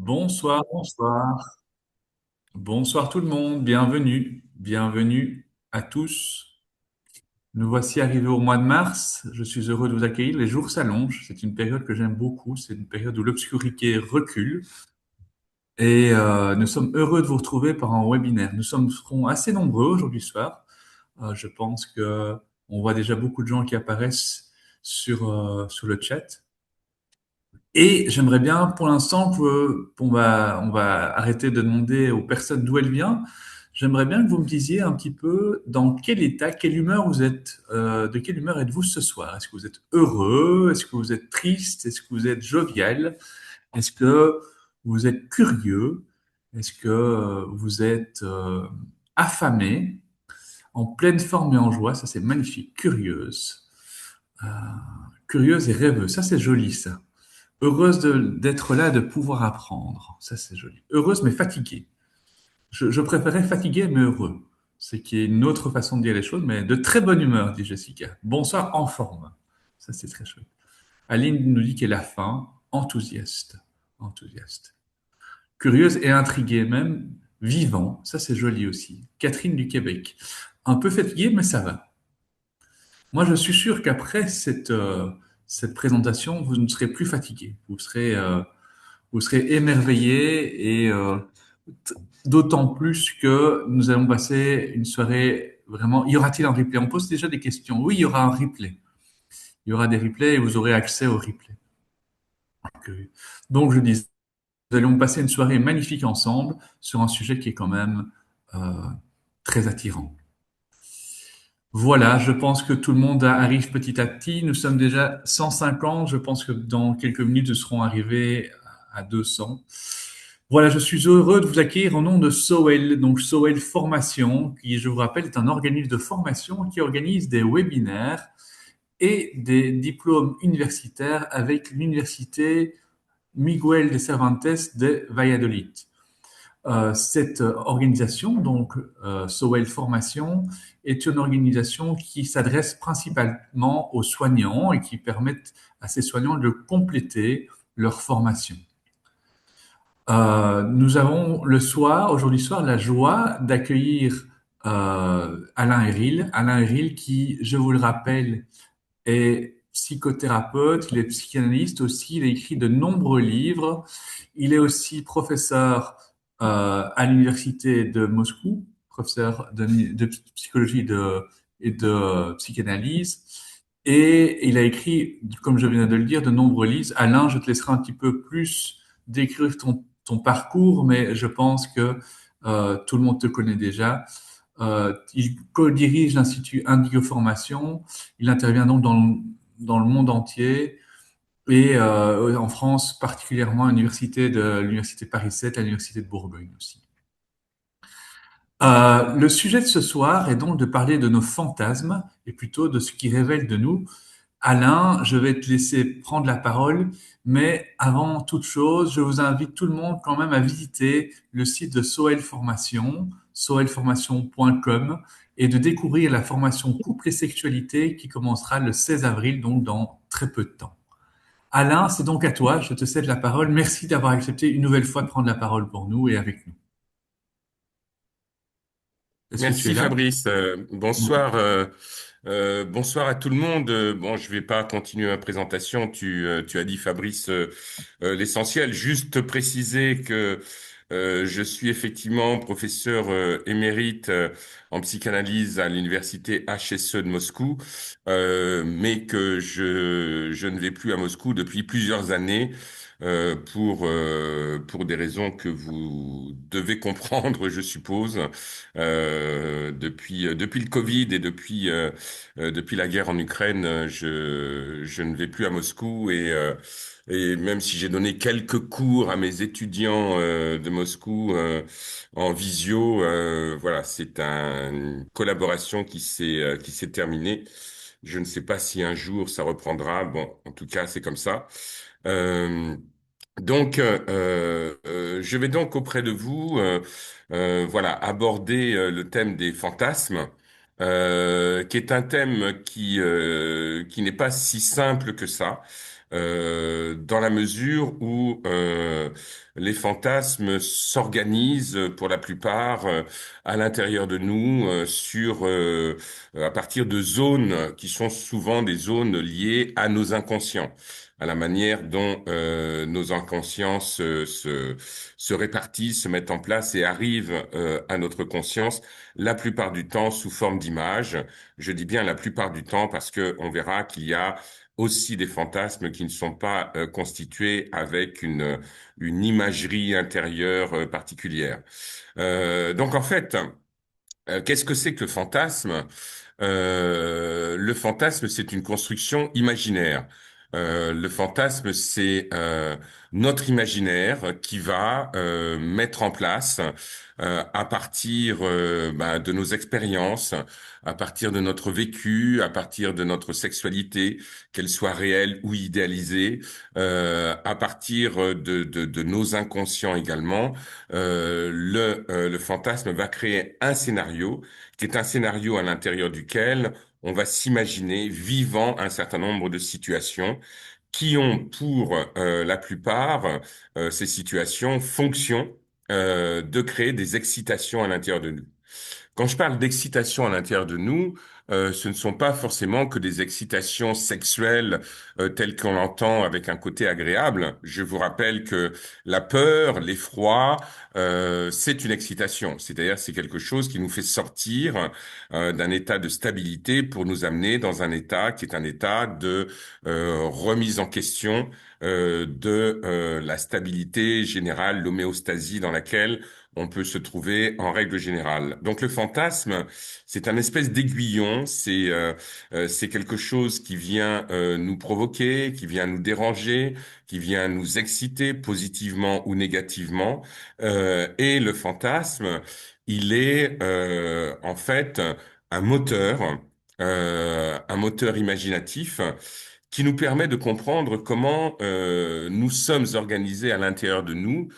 Bonsoir, bonsoir. Bonsoir tout le monde, bienvenue. Bienvenue à tous. Nous voici arrivés au mois de mars. Je suis heureux de vous accueillir. Les jours s'allongent. C'est une période que j'aime beaucoup. C'est une période où l'obscurité recule. Et nous sommes heureux de vous retrouver par un webinaire. Serons assez nombreux aujourd'hui soir. Je pense que on voit déjà beaucoup de gens qui apparaissent sur le chat. Et j'aimerais bien, pour l'instant, on va arrêter de demander aux personnes d'où elles viennent. J'aimerais bien que vous me disiez un petit peu dans quel état, quelle humeur vous êtes, de quelle humeur êtes-vous ce soir? Est-ce que vous êtes heureux? Est-ce que vous êtes triste? Est-ce que vous êtes jovial? Est-ce que vous êtes curieux? Est-ce que vous êtes affamé, en pleine forme et en joie? Ça, c'est magnifique. Euh, curieuse et rêveuse. Ça, c'est joli, ça. D'être là, de pouvoir apprendre. Ça, c'est joli. Heureuse, mais fatiguée. Je préférais fatiguée, mais heureux. C'est qui est une autre façon de dire les choses, mais de très bonne humeur, dit Jessica. Bonsoir, en forme. Ça, c'est très chouette. Aline nous dit qu'elle a faim. Enthousiaste. Enthousiaste. Curieuse et intriguée même. Vivant. Ça, c'est joli aussi. Catherine du Québec. Un peu fatiguée, mais ça va. Moi, je suis sûr qu'après cette présentation, vous ne serez plus fatigué. Vous serez émerveillé et t- d'autant plus que nous allons passer une soirée vraiment. Y aura-t-il un replay? On pose déjà des questions. Oui, il y aura un replay. Il y aura des replays et vous aurez accès aux replays. Donc, je dis, nous allons passer une soirée magnifique ensemble sur un sujet qui est quand même euh, très attirant. Voilà, je pense que tout le monde arrive petit à petit. Nous sommes déjà 150. Je pense que dans quelques minutes, nous serons arrivés à 200. Voilà, je suis heureux de vous accueillir au nom de SOEL, donc SOEL Formation, qui, je vous rappelle, est un organisme de formation qui organise des webinaires et des diplômes universitaires avec l'université Miguel de Cervantes de Valladolid. Cette organisation, donc SOEL Formation, est une organisation qui s'adresse principalement aux soignants et qui permettent à ces soignants de compléter leur formation. Nous avons aujourd'hui soir, la joie d'accueillir Alain Héril. Alain Héril qui, je vous le rappelle, est psychothérapeute, il est psychanalyste aussi, il a écrit de nombreux livres. Il est aussi professeur à l'université de Moscou, professeur de psychologie et de psychanalyse. Et il a écrit, comme je viens de le dire, de nombreux livres. Alain, je te laisserai un petit peu plus décrire ton parcours, mais je pense que tout le monde te connaît déjà. Il co-dirige l'Institut Indigo Formation. Il intervient donc dans le monde entier et en France, particulièrement à l'Université Paris 7, à l'Université de Bourgogne aussi. Le sujet de ce soir est donc de parler de nos fantasmes et plutôt de ce qui révèle de nous. Alain, je vais te laisser prendre la parole, mais avant toute chose, je vous invite tout le monde quand même à visiter le site de Soel Formation, soelformation.com, et de découvrir la formation Couple et Sexualité qui commencera le 16 avril, donc dans très peu de temps. Alain, c'est donc à toi, je te cède la parole. Merci d'avoir accepté une nouvelle fois de prendre la parole pour nous et avec nous. Est-ce que tu es Merci là? Fabrice. Bonsoir, bonsoir à tout le monde. Bon, je vais pas continuer ma présentation. Tu as dit Fabrice l'essentiel. Juste te préciser que je suis effectivement professeur émérite en psychanalyse à l'université HSE de Moscou, mais que je ne vais plus à Moscou depuis plusieurs années. Pour des raisons que vous devez comprendre, je suppose, depuis le Covid et depuis la guerre en Ukraine, je ne vais plus à Moscou et même si j'ai donné quelques cours à mes étudiants de Moscou en visio, voilà, une collaboration qui s'est terminée. Je ne sais pas si un jour ça reprendra. Bon, en tout cas, c'est comme ça. Euh, je vais donc auprès de vous, voilà, aborder le thème des fantasmes, qui est un thème qui n'est pas si simple que ça. dans la mesure où les fantasmes s'organisent pour la plupart à l'intérieur de nous à partir de zones qui sont souvent des zones liées à nos inconscients, à la manière dont nos inconscients se répartissent, se mettent en place et arrivent à notre conscience, la plupart du temps sous forme d'images. Je dis bien la plupart du temps parce que on verra qu'il y a aussi des fantasmes qui ne sont pas constitués avec une imagerie intérieure particulière. Donc en fait, qu'est-ce que c'est que le fantasme? Le fantasme, c'est une construction imaginaire. Le fantasme, c'est notre imaginaire qui va mettre en place, à partir de nos expériences, à partir de notre vécu, à partir de notre sexualité, qu'elle soit réelle ou idéalisée, à partir de nos inconscients également, le fantasme va créer un scénario qui est un scénario à l'intérieur duquel on va s'imaginer vivant un certain nombre de situations qui ont pour la plupart ces situations fonction de créer des excitations à l'intérieur de nous. Quand je parle d'excitation à l'intérieur de nous, ce ne sont pas forcément que des excitations sexuelles telles qu'on l'entend avec un côté agréable. Je vous rappelle que la peur, l'effroi, c'est une excitation. C'est-à-dire, c'est quelque chose qui nous fait sortir d'un état de stabilité pour nous amener dans un état qui est un état de remise en question de la stabilité générale, l'homéostasie dans laquelle on peut se trouver en règle générale. Donc le fantasme, c'est un espèce d'aiguillon, c'est quelque chose qui vient nous provoquer, qui vient nous déranger, qui vient nous exciter positivement ou négativement. Et le fantasme, il est en fait un moteur imaginatif qui nous permet de comprendre comment nous sommes organisés à l'intérieur de nous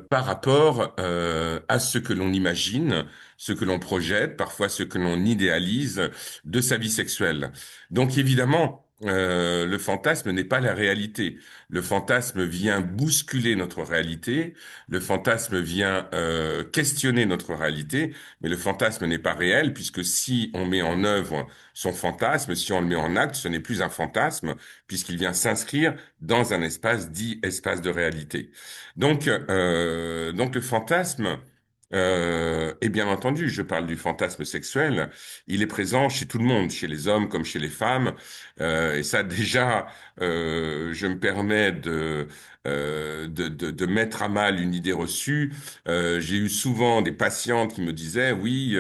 par rapport à ce que l'on imagine, ce que l'on projette, parfois ce que l'on idéalise de sa vie sexuelle. Donc évidemment, le fantasme n'est pas la réalité. Le fantasme vient bousculer notre réalité, le fantasme vient questionner notre réalité, mais le fantasme n'est pas réel, puisque si on met en œuvre son fantasme, si on le met en acte, ce n'est plus un fantasme, puisqu'il vient s'inscrire dans un espace dit espace de réalité. Donc le fantasme, et bien entendu, je parle du fantasme sexuel, il est présent chez tout le monde, chez les hommes comme chez les femmes, et ça déjà, je me permets de mettre à mal une idée reçue. J'ai eu souvent des patientes qui me disaient, oui,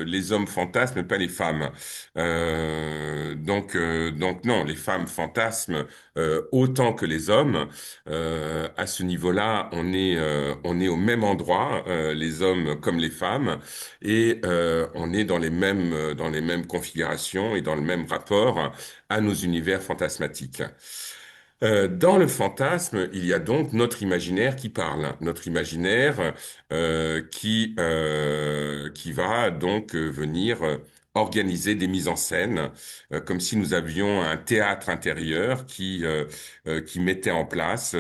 les hommes fantasment, mais pas les femmes. Donc non, les femmes fantasment autant que les hommes. À ce niveau-là, on est au même endroit, les hommes comme les femmes, et on est dans les mêmes configurations et dans le même rapport à nos univers fantasmatiques. Dans le fantasme, il y a donc notre imaginaire qui parle, notre imaginaire qui va donc venir organiser des mises en scène, comme si nous avions un théâtre intérieur qui mettait en place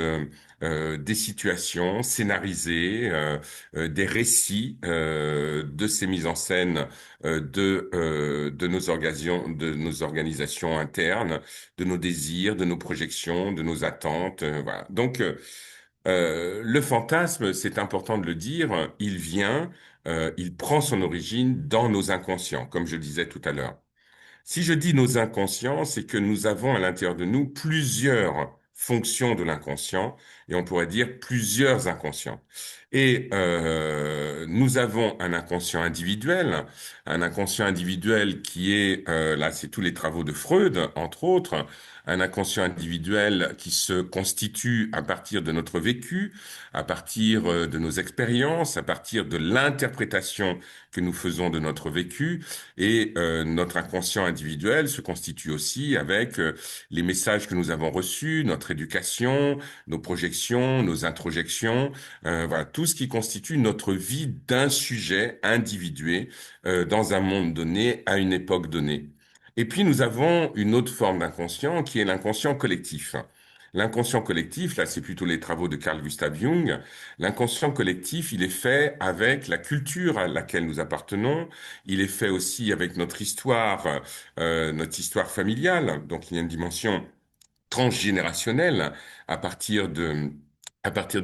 des situations scénarisées, des récits de ces mises en scène de nos organisations internes, de nos désirs, de nos projections, de nos attentes. Voilà. Donc, le fantasme, c'est important de le dire, il prend son origine dans nos inconscients, comme je le disais tout à l'heure. Si je dis nos inconscients, c'est que nous avons à l'intérieur de nous plusieurs fonctions de l'inconscient et on pourrait dire plusieurs inconscients. Et nous avons un inconscient individuel qui est, là c'est tous les travaux de Freud, entre autres, un inconscient individuel qui se constitue à partir de notre vécu, à partir de nos expériences, à partir de l'interprétation que nous faisons de notre vécu, et notre inconscient individuel se constitue aussi avec les messages que nous avons reçus, notre éducation, nos projections, nos introjections, voilà, tout ce qui constitue notre vie d'un sujet individué dans un monde donné, à une époque donnée. Et puis nous avons une autre forme d'inconscient qui est l'inconscient collectif. L'inconscient collectif, là, c'est plutôt les travaux de Carl Gustav Jung. L'inconscient collectif, il est fait avec la culture à laquelle nous appartenons. Il est fait aussi avec notre histoire familiale. Donc, il y a une dimension transgénérationnelle à partir de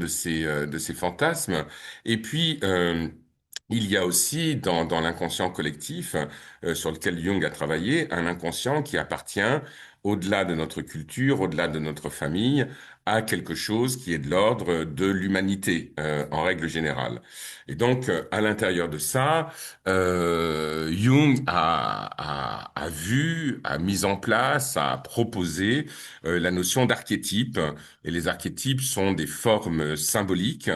ces fantasmes. Et puis, il y a aussi dans l'inconscient collectif sur lequel Jung a travaillé, un inconscient qui appartient au-delà de notre culture, au-delà de notre famille, à quelque chose qui est de l'ordre de l'humanité en règle générale. Et donc, à l'intérieur de ça, Jung a vu, a mis en place, a proposé la notion d'archétype. Et les archétypes sont des formes symboliques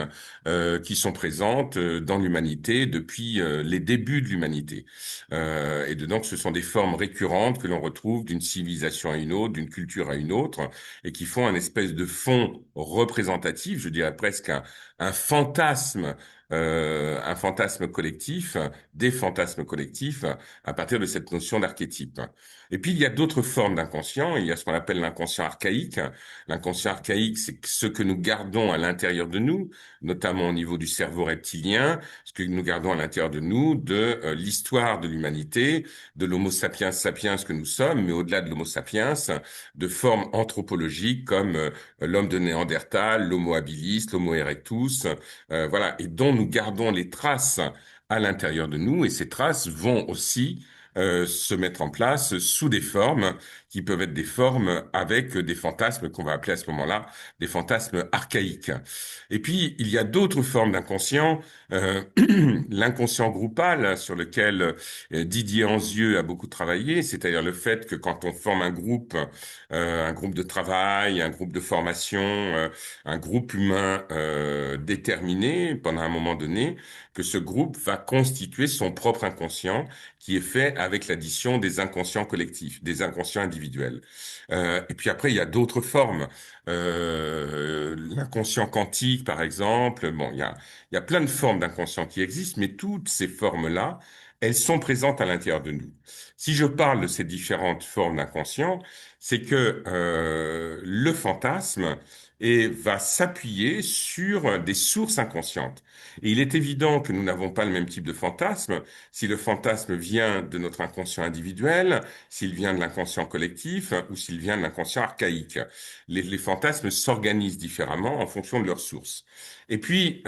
qui sont présentes dans l'humanité depuis les débuts de l'humanité. Donc, ce sont des formes récurrentes que l'on retrouve d'une civilisation à une autre, d'une culture à une autre, et qui font un espèce de fond représentatif, je dirais presque un fantasme collectif, des fantasmes collectifs, à partir de cette notion d'archétype. Et puis, il y a d'autres formes d'inconscient. Il y a ce qu'on appelle l'inconscient archaïque. L'inconscient archaïque, c'est ce que nous gardons à l'intérieur de nous, notamment au niveau du cerveau reptilien, ce que nous gardons à l'intérieur de nous, de l'histoire de l'humanité, de l'Homo sapiens sapiens que nous sommes, mais au-delà de l'Homo sapiens, de formes anthropologiques comme l'homme de Néandertal, l'Homo habilis, l'Homo erectus, voilà, et dont nous gardons les traces à l'intérieur de nous, et ces traces vont aussi se mettre en place sous des formes qui peuvent être des formes avec des fantasmes qu'on va appeler à ce moment-là des fantasmes archaïques. Et puis, il y a d'autres formes d'inconscient, l'inconscient groupal sur lequel Didier Anzieux a beaucoup travaillé, c'est-à-dire le fait que quand on forme un groupe de travail, un groupe de formation, un groupe humain déterminé pendant un moment donné, que ce groupe va constituer son propre inconscient qui est fait avec l'addition des inconscients collectifs, des inconscients individuels. Et puis après, il y a d'autres formes. L'inconscient quantique, par exemple. Bon, il y a plein de formes d'inconscient qui existent, mais toutes ces formes-là, elles sont présentes à l'intérieur de nous. Si je parle de ces différentes formes d'inconscient, c'est que le fantasme va s'appuyer sur des sources inconscientes. Et il est évident que nous n'avons pas le même type de fantasme si le fantasme vient de notre inconscient individuel, s'il vient de l'inconscient collectif ou s'il vient de l'inconscient archaïque. Les fantasmes s'organisent différemment en fonction de leurs sources. Et puis,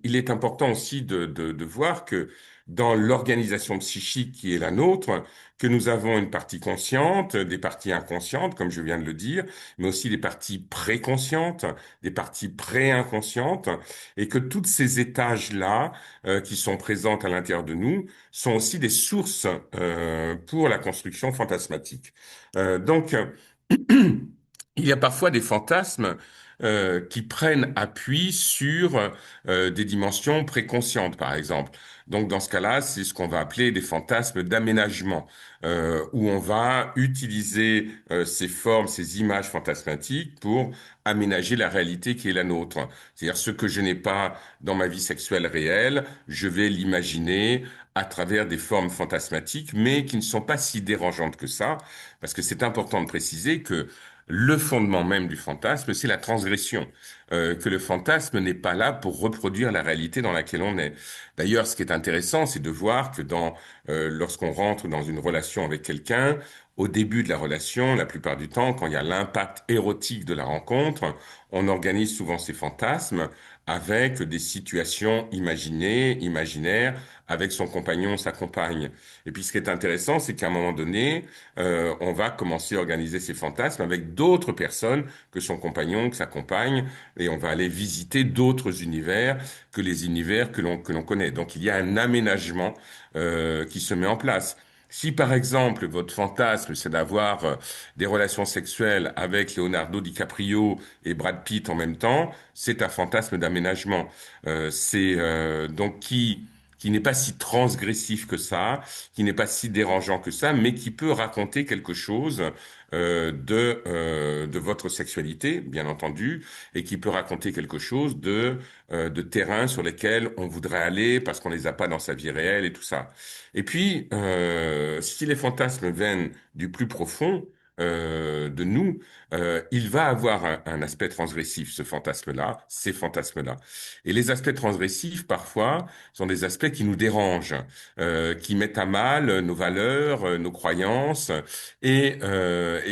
il est important aussi de voir que dans l'organisation psychique qui est la nôtre, que nous avons une partie consciente, des parties inconscientes, comme je viens de le dire, mais aussi des parties préconscientes, des parties pré-inconscientes, et que toutes ces étages-là, qui sont présentes à l'intérieur de nous, sont aussi des sources pour la construction fantasmatique. Donc, il y a parfois des fantasmes qui prennent appui sur des dimensions préconscientes, par exemple. Donc, dans ce cas-là, c'est ce qu'on va appeler des fantasmes d'aménagement, où on va utiliser ces formes, ces images fantasmatiques pour aménager la réalité qui est la nôtre. C'est-à-dire ce que je n'ai pas dans ma vie sexuelle réelle, je vais l'imaginer à travers des formes fantasmatiques, mais qui ne sont pas si dérangeantes que ça, parce que c'est important de préciser que le fondement même du fantasme, c'est la transgression. Que le fantasme n'est pas là pour reproduire la réalité dans laquelle on est. D'ailleurs, ce qui est intéressant, c'est de voir que lorsqu'on rentre dans une relation avec quelqu'un, au début de la relation, la plupart du temps, quand il y a l'impact érotique de la rencontre, on organise souvent ces fantasmes avec des situations imaginées, imaginaires, avec son compagnon, sa compagne. Et puis, ce qui est intéressant, c'est qu'à un moment donné, on va commencer à organiser ces fantasmes avec d'autres personnes que son compagnon, que sa compagne, et on va aller visiter d'autres univers que les univers que l'on connaît. Donc il y a un aménagement qui se met en place. Si par exemple votre fantasme c'est d'avoir des relations sexuelles avec Leonardo DiCaprio et Brad Pitt en même temps, c'est un fantasme d'aménagement. C'est donc qui n'est pas si transgressif que ça, qui n'est pas si dérangeant que ça, mais qui peut raconter quelque chose de votre sexualité, bien entendu, et qui peut raconter quelque chose de terrain sur lesquels on voudrait aller parce qu'on les a pas dans sa vie réelle et tout ça. Et puis, si les fantasmes viennent du plus profond, de nous, il va avoir un aspect transgressif, ce fantasme-là, ces fantasmes-là. Et les aspects transgressifs, parfois, sont des aspects qui nous dérangent, qui mettent à mal nos valeurs, nos croyances, et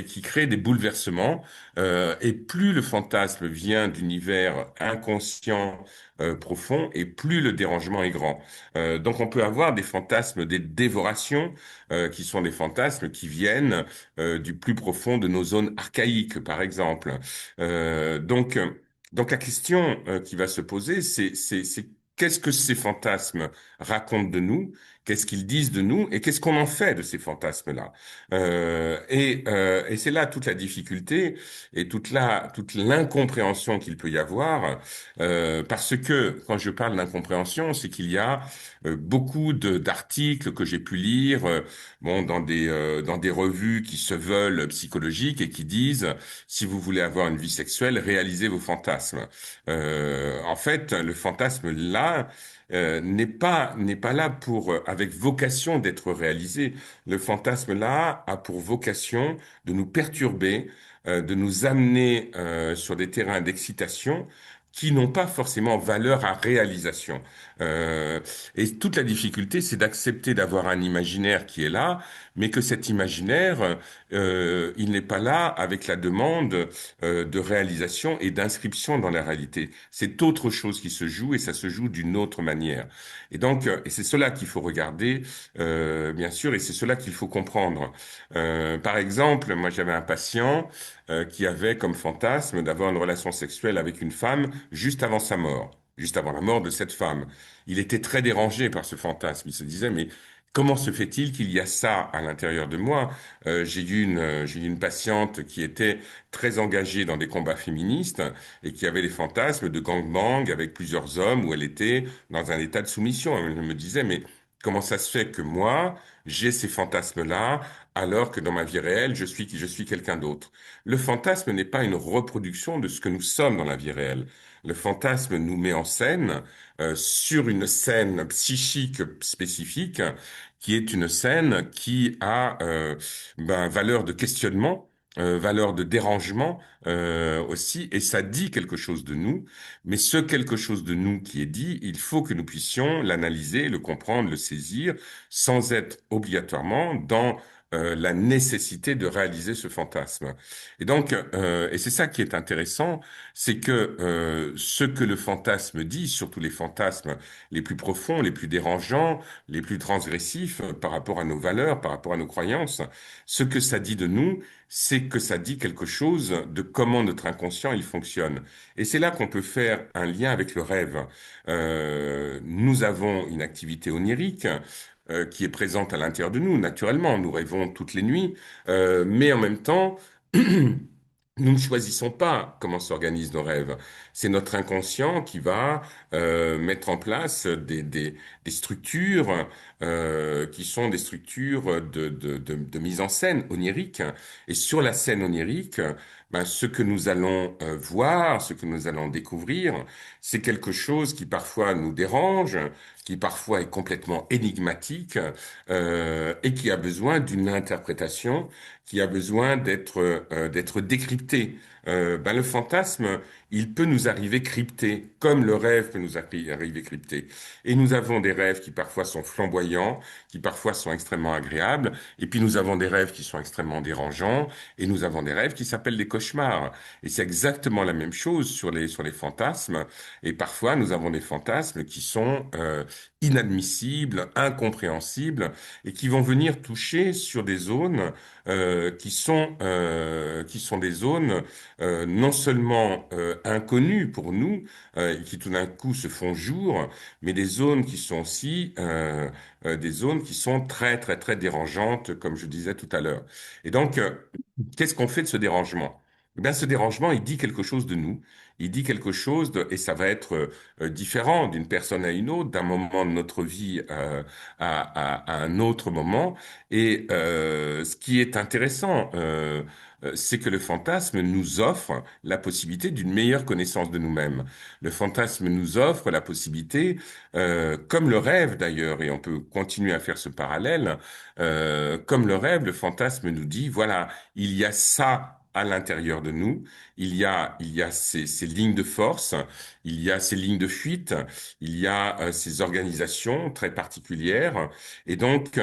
qui créent des bouleversements. Et plus le fantasme vient d'univers inconscient, profond, et plus le dérangement est grand. Donc on peut avoir des fantasmes, des dévorations, qui sont des fantasmes qui viennent du plus profond de nos zones archaïques, par exemple. Euh, donc, euh, donc la question qui va se poser, c'est qu'est-ce que ces fantasmes racontent de nous, qu'est-ce qu'ils disent de nous, et qu'est-ce qu'on en fait de ces fantasmes-là. Et c'est là toute la difficulté et toute l'incompréhension qu'il peut y avoir, parce que quand je parle d'incompréhension, c'est qu'il y a beaucoup d'articles que j'ai pu lire, bon, dans des revues qui se veulent psychologiques et qui disent, si vous voulez avoir une vie sexuelle, réalisez vos fantasmes. En fait, le fantasme là n'est pas là pour avec vocation d'être réalisé. Le fantasme là a pour vocation de nous perturber, de nous amener sur des terrains d'excitation qui n'ont pas forcément valeur à réalisation. Euh, et toute la difficulté, c'est d'accepter d'avoir un imaginaire qui est là, mais que cet imaginaire, il n'est pas là avec la demande de réalisation et d'inscription dans la réalité. C'est autre chose qui se joue et ça se joue d'une autre manière. Et donc, et c'est cela qu'il faut regarder, bien sûr, et c'est cela qu'il faut comprendre. Par exemple, moi j'avais un patient qui avait comme fantasme d'avoir une relation sexuelle avec une femme juste avant sa mort, juste avant la mort de cette femme. Il était très dérangé par ce fantasme. Il se disait, mais comment se fait-il qu'il y a ça à l'intérieur de moi? J'ai eu une patiente qui était très engagée dans des combats féministes et qui avait des fantasmes de gangbang avec plusieurs hommes où elle était dans un état de soumission. Elle me disait, mais comment ça se fait que moi, j'ai ces fantasmes-là alors que dans ma vie réelle, je suis quelqu'un d'autre? Le fantasme n'est pas une reproduction de ce que nous sommes dans la vie réelle. Le fantasme nous met en scène sur une scène psychique spécifique, qui est une scène qui a valeur de questionnement, valeur de dérangement aussi, et ça dit quelque chose de nous. Mais ce quelque chose de nous qui est dit, il faut que nous puissions l'analyser, le comprendre, le saisir, sans être obligatoirement dans la nécessité de réaliser ce fantasme. Et donc, et c'est ça qui est intéressant, c'est que ce que le fantasme dit, surtout les fantasmes les plus profonds, les plus dérangeants, les plus transgressifs par rapport à nos valeurs, par rapport à nos croyances, ce que ça dit de nous, c'est que ça dit quelque chose de comment notre inconscient il fonctionne. Et c'est là qu'on peut faire un lien avec le rêve. Nous avons une activité onirique qui est présente à l'intérieur de nous, naturellement. Nous rêvons toutes les nuits, mais en même temps, nous ne choisissons pas comment s'organisent nos rêves. C'est notre inconscient qui va mettre en place des structures qui sont des structures de mise en scène onirique. Et sur la scène onirique, ben, ce que nous allons voir, ce que nous allons découvrir, c'est quelque chose qui parfois nous dérange, qui parfois est complètement énigmatique et qui a besoin d'une interprétation, qui a besoin d'être décrypté. Ben, le fantasme, il peut nous arriver crypté, comme le rêve peut nous arriver crypté. Et nous avons des rêves qui parfois sont flamboyants, qui parfois sont extrêmement agréables, et puis nous avons des rêves qui sont extrêmement dérangeants, et nous avons des rêves qui s'appellent des cauchemars. Et c'est exactement la même chose sur les fantasmes. Et parfois, nous avons des fantasmes qui sont inadmissibles, incompréhensibles, et qui vont venir toucher sur des zones qui sont des zones non seulement inconnues pour nous, et qui tout d'un coup se font jour, mais des zones qui sont aussi des zones qui sont très très très dérangeantes, comme je disais tout à l'heure. Et donc, qu'est-ce qu'on fait de ce dérangement? Eh bien, ce dérangement, il dit quelque chose de nous. Il dit quelque chose de, et ça va être différent d'une personne à une autre, d'un moment de notre vie à un autre moment. Et ce qui est intéressant c'est que le fantasme nous offre la possibilité d'une meilleure connaissance de nous-mêmes. Le fantasme nous offre la possibilité, comme le rêve d'ailleurs, et on peut continuer à faire ce parallèle, comme le rêve, le fantasme nous dit, voilà, il y a ça à l'intérieur de nous, il y a ces lignes de force, il y a ces lignes de fuite, il y a ces organisations très particulières, et donc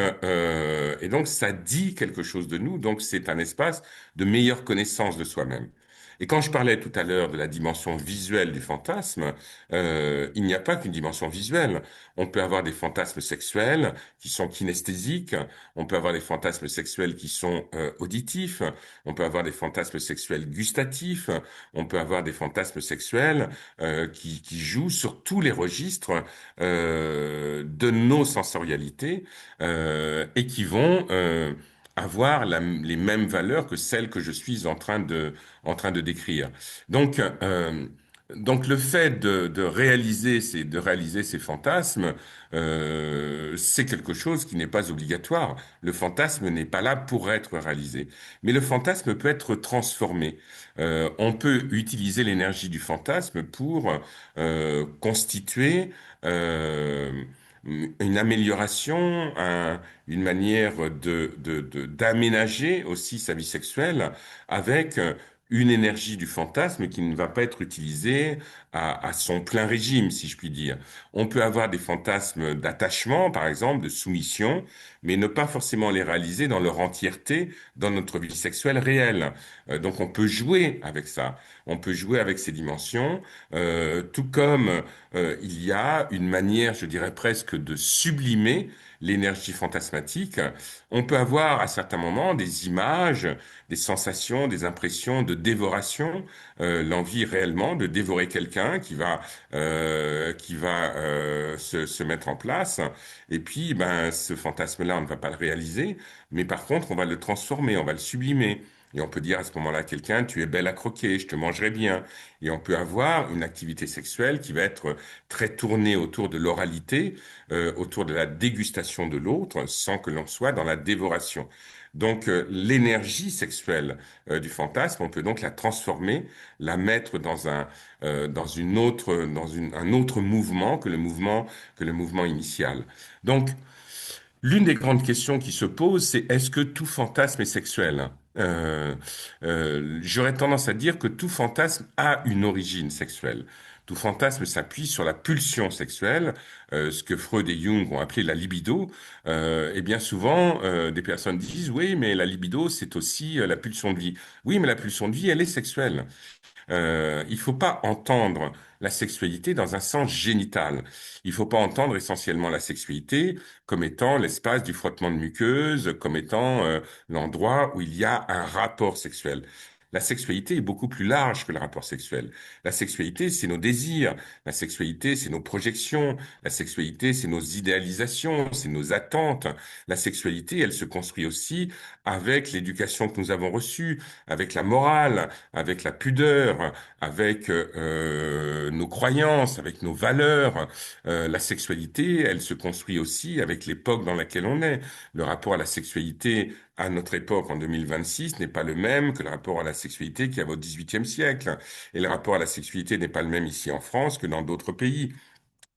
ça dit quelque chose de nous, donc c'est un espace de meilleure connaissance de soi-même. Et quand je parlais tout à l'heure de la dimension visuelle du fantasme, il n'y a pas qu'une dimension visuelle. On peut avoir des fantasmes sexuels qui sont kinesthésiques, on peut avoir des fantasmes sexuels qui sont auditifs, on peut avoir des fantasmes sexuels gustatifs, on peut avoir des fantasmes sexuels qui jouent sur tous les registres de nos sensorialités et qui vont avoir les mêmes valeurs que celles que je suis en train de décrire. Donc, donc le fait de réaliser ces fantasmes, c'est quelque chose qui n'est pas obligatoire. Le fantasme n'est pas là pour être réalisé. Mais le fantasme peut être transformé. On peut utiliser l'énergie du fantasme pour constituer euh, une amélioration, une manière d'aménager aussi sa vie sexuelle avec une énergie du fantasme qui ne va pas être utilisée à son plein régime, si je puis dire. On peut avoir des fantasmes d'attachement, par exemple, de soumission, mais ne pas forcément les réaliser dans leur entièreté dans notre vie sexuelle réelle. Donc on peut jouer avec ça, on peut jouer avec ces dimensions, tout comme il y a une manière, je dirais presque, de sublimer l'énergie fantasmatique. On peut avoir à certains moments des images, des sensations, des impressions de dévoration, l'envie réellement de dévorer quelqu'un qui va se mettre en place. Et puis, ben, ce fantasme-là, on ne va pas le réaliser, mais par contre, on va le transformer, on va le sublimer. Et on peut dire à ce moment-là à quelqu'un, tu es belle à croquer, je te mangerai bien. Et on peut avoir une activité sexuelle qui va être très tournée autour de l'oralité, autour de la dégustation de l'autre, sans que l'on soit dans la dévoration. Donc l'énergie sexuelle du fantasme, on peut donc la transformer, la mettre dans une autre, un autre mouvement que le mouvement initial. Donc l'une des grandes questions qui se posent, c'est est-ce que tout fantasme est sexuel? J'aurais tendance à dire que tout fantasme a une origine sexuelle. Tout fantasme s'appuie sur la pulsion sexuelle, ce que Freud et Jung ont appelé la libido. Et bien souvent, des personnes disent, oui, mais la libido, c'est aussi la pulsion de vie. Oui, mais la pulsion de vie, elle est sexuelle. Il faut pas entendre la sexualité dans un sens génital. Il faut pas entendre essentiellement la sexualité comme étant l'espace du frottement de muqueuse, comme étant l'endroit où il y a un rapport sexuel. La sexualité est beaucoup plus large que le rapport sexuel. La sexualité, c'est nos désirs. La sexualité, c'est nos projections. La sexualité, c'est nos idéalisations, c'est nos attentes. La sexualité, elle se construit aussi avec l'éducation que nous avons reçue, avec la morale, avec la pudeur, avec nos croyances, avec nos valeurs. La sexualité, elle se construit aussi avec l'époque dans laquelle on est. Le rapport à la sexualité à notre époque en 2026 n'est pas le même que le rapport à la sexualité qu'il y avait au XVIIIe siècle. Et le rapport à la sexualité n'est pas le même ici en France que dans d'autres pays.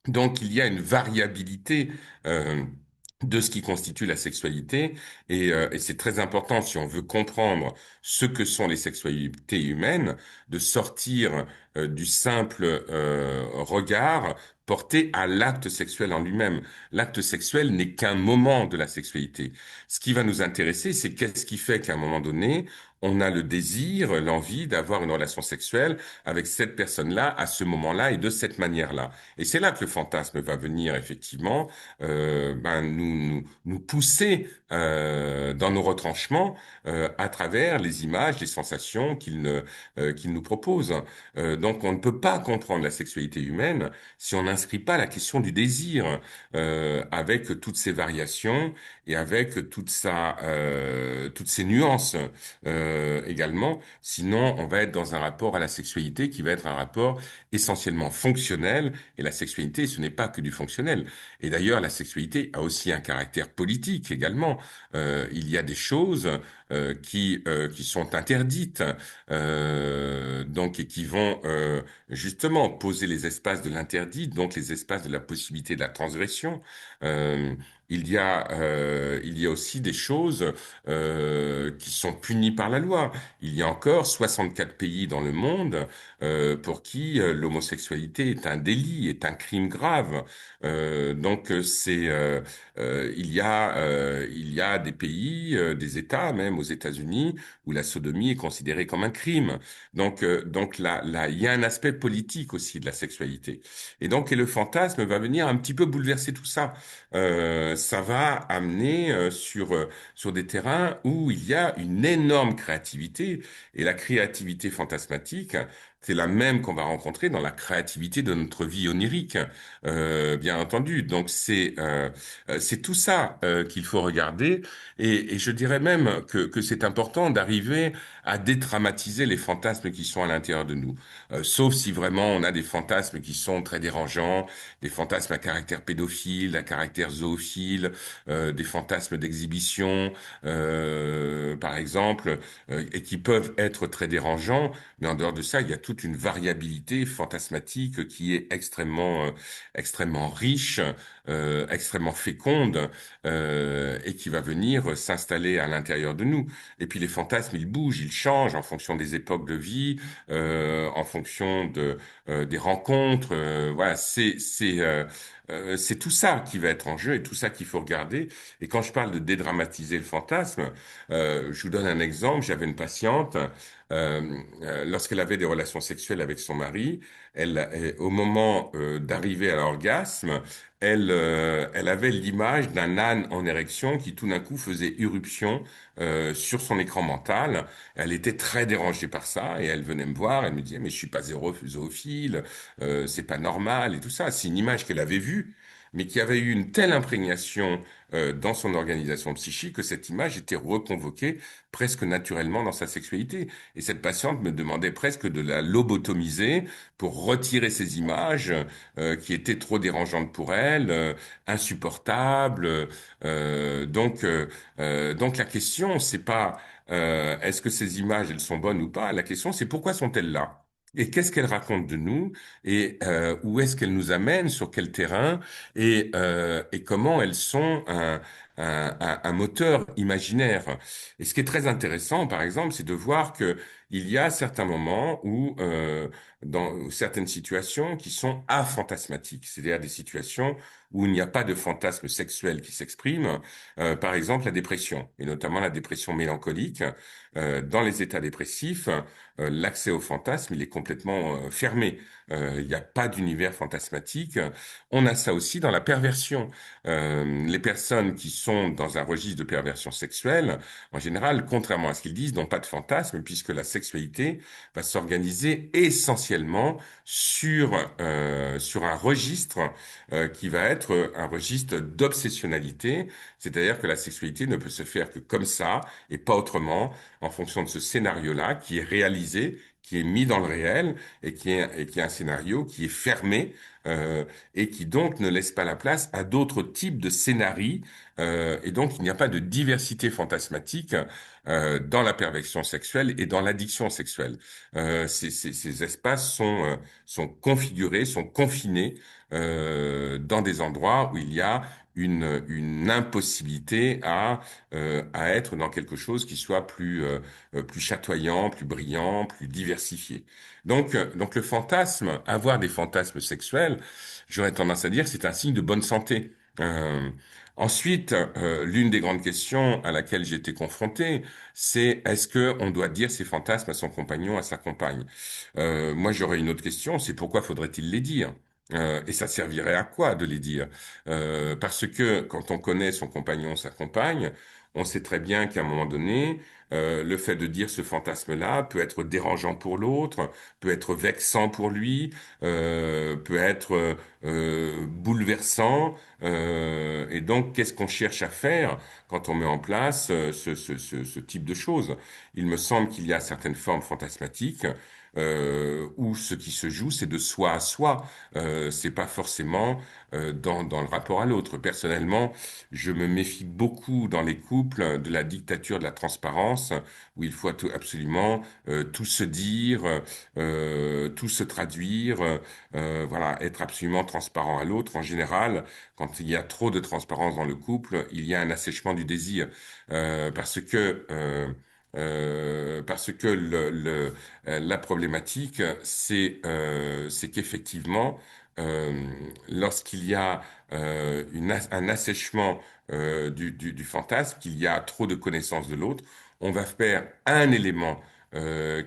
Donc il y a une variabilité de ce qui constitue la sexualité et c'est très important si on veut comprendre ce que sont les sexualités humaines, de sortir du simple regard porté à l'acte sexuel en lui-même. L'acte sexuel n'est qu'un moment de la sexualité. Ce qui va nous intéresser, c'est qu'est-ce qui fait qu'à un moment donné, on a le désir, l'envie d'avoir une relation sexuelle avec cette personne-là à ce moment-là et de cette manière-là. Et c'est là que le fantasme va venir effectivement nous pousser dans nos retranchements à travers les images, les sensations qu'il nous propose. Donc on ne peut pas comprendre la sexualité humaine si on n'inscrit pas la question du désir avec toutes ses variations et avec toutes ces nuances également. Sinon, on va être dans un rapport à la sexualité qui va être un rapport essentiellement fonctionnel. Et la sexualité, ce n'est pas que du fonctionnel. Et d'ailleurs, la sexualité a aussi un caractère politique également. Il y a des choses qui sont interdites, donc et qui vont justement poser les espaces de l'interdit, donc les espaces de la possibilité de la transgression. Euh, il y a aussi des choses qui sont punies par la loi. Il y a encore 64 pays dans le monde pour qui l'homosexualité est un délit, est un crime grave. Il y a des pays, des États, même aux États-Unis, où la sodomie est considérée comme un crime. Donc là, il y a un aspect politique aussi de la sexualité. Et le fantasme va venir un petit peu bouleverser tout ça. Ça va amener sur des terrains où il y a une énorme créativité. Et la créativité fantasmatique, c'est la même qu'on va rencontrer dans la créativité de notre vie onirique, bien entendu. Donc c'est tout ça qu'il faut regarder. Et je dirais même que c'est important d'arriver à dédramatiser les fantasmes qui sont à l'intérieur de nous. Sauf si vraiment on a des fantasmes qui sont très dérangeants, des fantasmes à caractère pédophile, à caractère zoophile, des fantasmes d'exhibition, par exemple, et qui peuvent être très dérangeants. Mais en dehors de ça, il y a toute une variabilité fantasmatique qui est extrêmement riche, extrêmement féconde, et qui va venir s'installer à l'intérieur de nous. Et puis les fantasmes, ils bougent, ils changent en fonction des époques de vie, en fonction des rencontres. Voilà, c'est tout ça qui va être en jeu et tout ça qu'il faut regarder. Et quand je parle de dédramatiser le fantasme, je vous donne un exemple. J'avais une patiente, lorsqu'elle avait des relations sexuelles avec son mari, au moment d'arriver à l'orgasme, elle avait l'image d'un âne en érection qui tout d'un coup faisait irruption sur son écran mental. Elle était très dérangée par ça et elle venait me voir. Elle me disait mais je suis pas zoophile, c'est pas normal et tout ça. C'est une image qu'elle avait vue, mais qui avait eu une telle imprégnation dans son organisation psychique que cette image était reconvoquée presque naturellement dans sa sexualité. Et cette patiente me demandait presque de la lobotomiser pour retirer ces images qui étaient trop dérangeantes pour elle, insupportables. Donc la question, c'est pas est-ce que ces images, elles sont bonnes ou pas? La question, c'est pourquoi sont-elles là? Et qu'est-ce qu'elles racontent de nous? Et où est-ce qu'elles nous amènent? Sur quel terrain? Et comment elles sont un moteur imaginaire? Et ce qui est très intéressant, par exemple, c'est de voir que il y a certains moments où, dans certaines situations qui sont afantasmatiques, c'est-à-dire des situations où il n'y a pas de fantasme sexuel qui s'exprime, par exemple la dépression, et notamment la dépression mélancolique. Dans les états dépressifs, l'accès au fantasme, il est complètement fermé. Il n'y a pas d'univers fantasmatique. On a ça aussi dans la perversion. Les personnes qui sont dans un registre de perversion sexuelle, en général, contrairement à ce qu'ils disent, n'ont pas de fantasme, puisque la sexualité va s'organiser essentiellement sur un registre qui va être un registre d'obsessionnalité, c'est-à-dire que la sexualité ne peut se faire que comme ça et pas autrement, en fonction de ce scénario-là qui est réalisé, qui est mis dans le réel et qui est un scénario qui est fermé et qui donc ne laisse pas la place à d'autres types de scénarios. Et donc il n'y a pas de diversité fantasmatique dans la perversion sexuelle et dans l'addiction sexuelle. Ces espaces sont configurés, sont confinés dans des endroits où il y a une impossibilité à être dans quelque chose qui soit plus chatoyant, plus brillant, plus diversifié. Donc le fantasme, avoir des fantasmes sexuels, j'aurais tendance à dire, c'est un signe de bonne santé. Ensuite, l'une des grandes questions à laquelle j'ai été confronté, c'est est-ce que on doit dire ses fantasmes à son compagnon, à sa compagne? Moi, j'aurais une autre question, c'est pourquoi faudrait-il les dire? Et ça servirait à quoi de les dire? Parce que quand on connaît son compagnon, sa compagne, on sait très bien qu'à un moment donné, le fait de dire ce fantasme-là peut être dérangeant pour l'autre, peut être vexant pour lui, peut être bouleversant. Et donc, qu'est-ce qu'on cherche à faire quand on met en place ce type de choses? Il me semble qu'il y a certaines formes fantasmatiques où ce qui se joue, c'est de soi à soi. C'est pas forcément dans le rapport à l'autre. Personnellement, je me méfie beaucoup dans les couples de la dictature de la transparence, où il faut absolument tout se dire, tout se traduire, voilà, être absolument transparent à l'autre. En général, quand il y a trop de transparence dans le couple, il y a un assèchement du désir, parce que la problématique, c'est qu'effectivement, euh, lorsqu'il y a un assèchement du fantasme, qu'il y a trop de connaissance de l'autre, on va faire un élément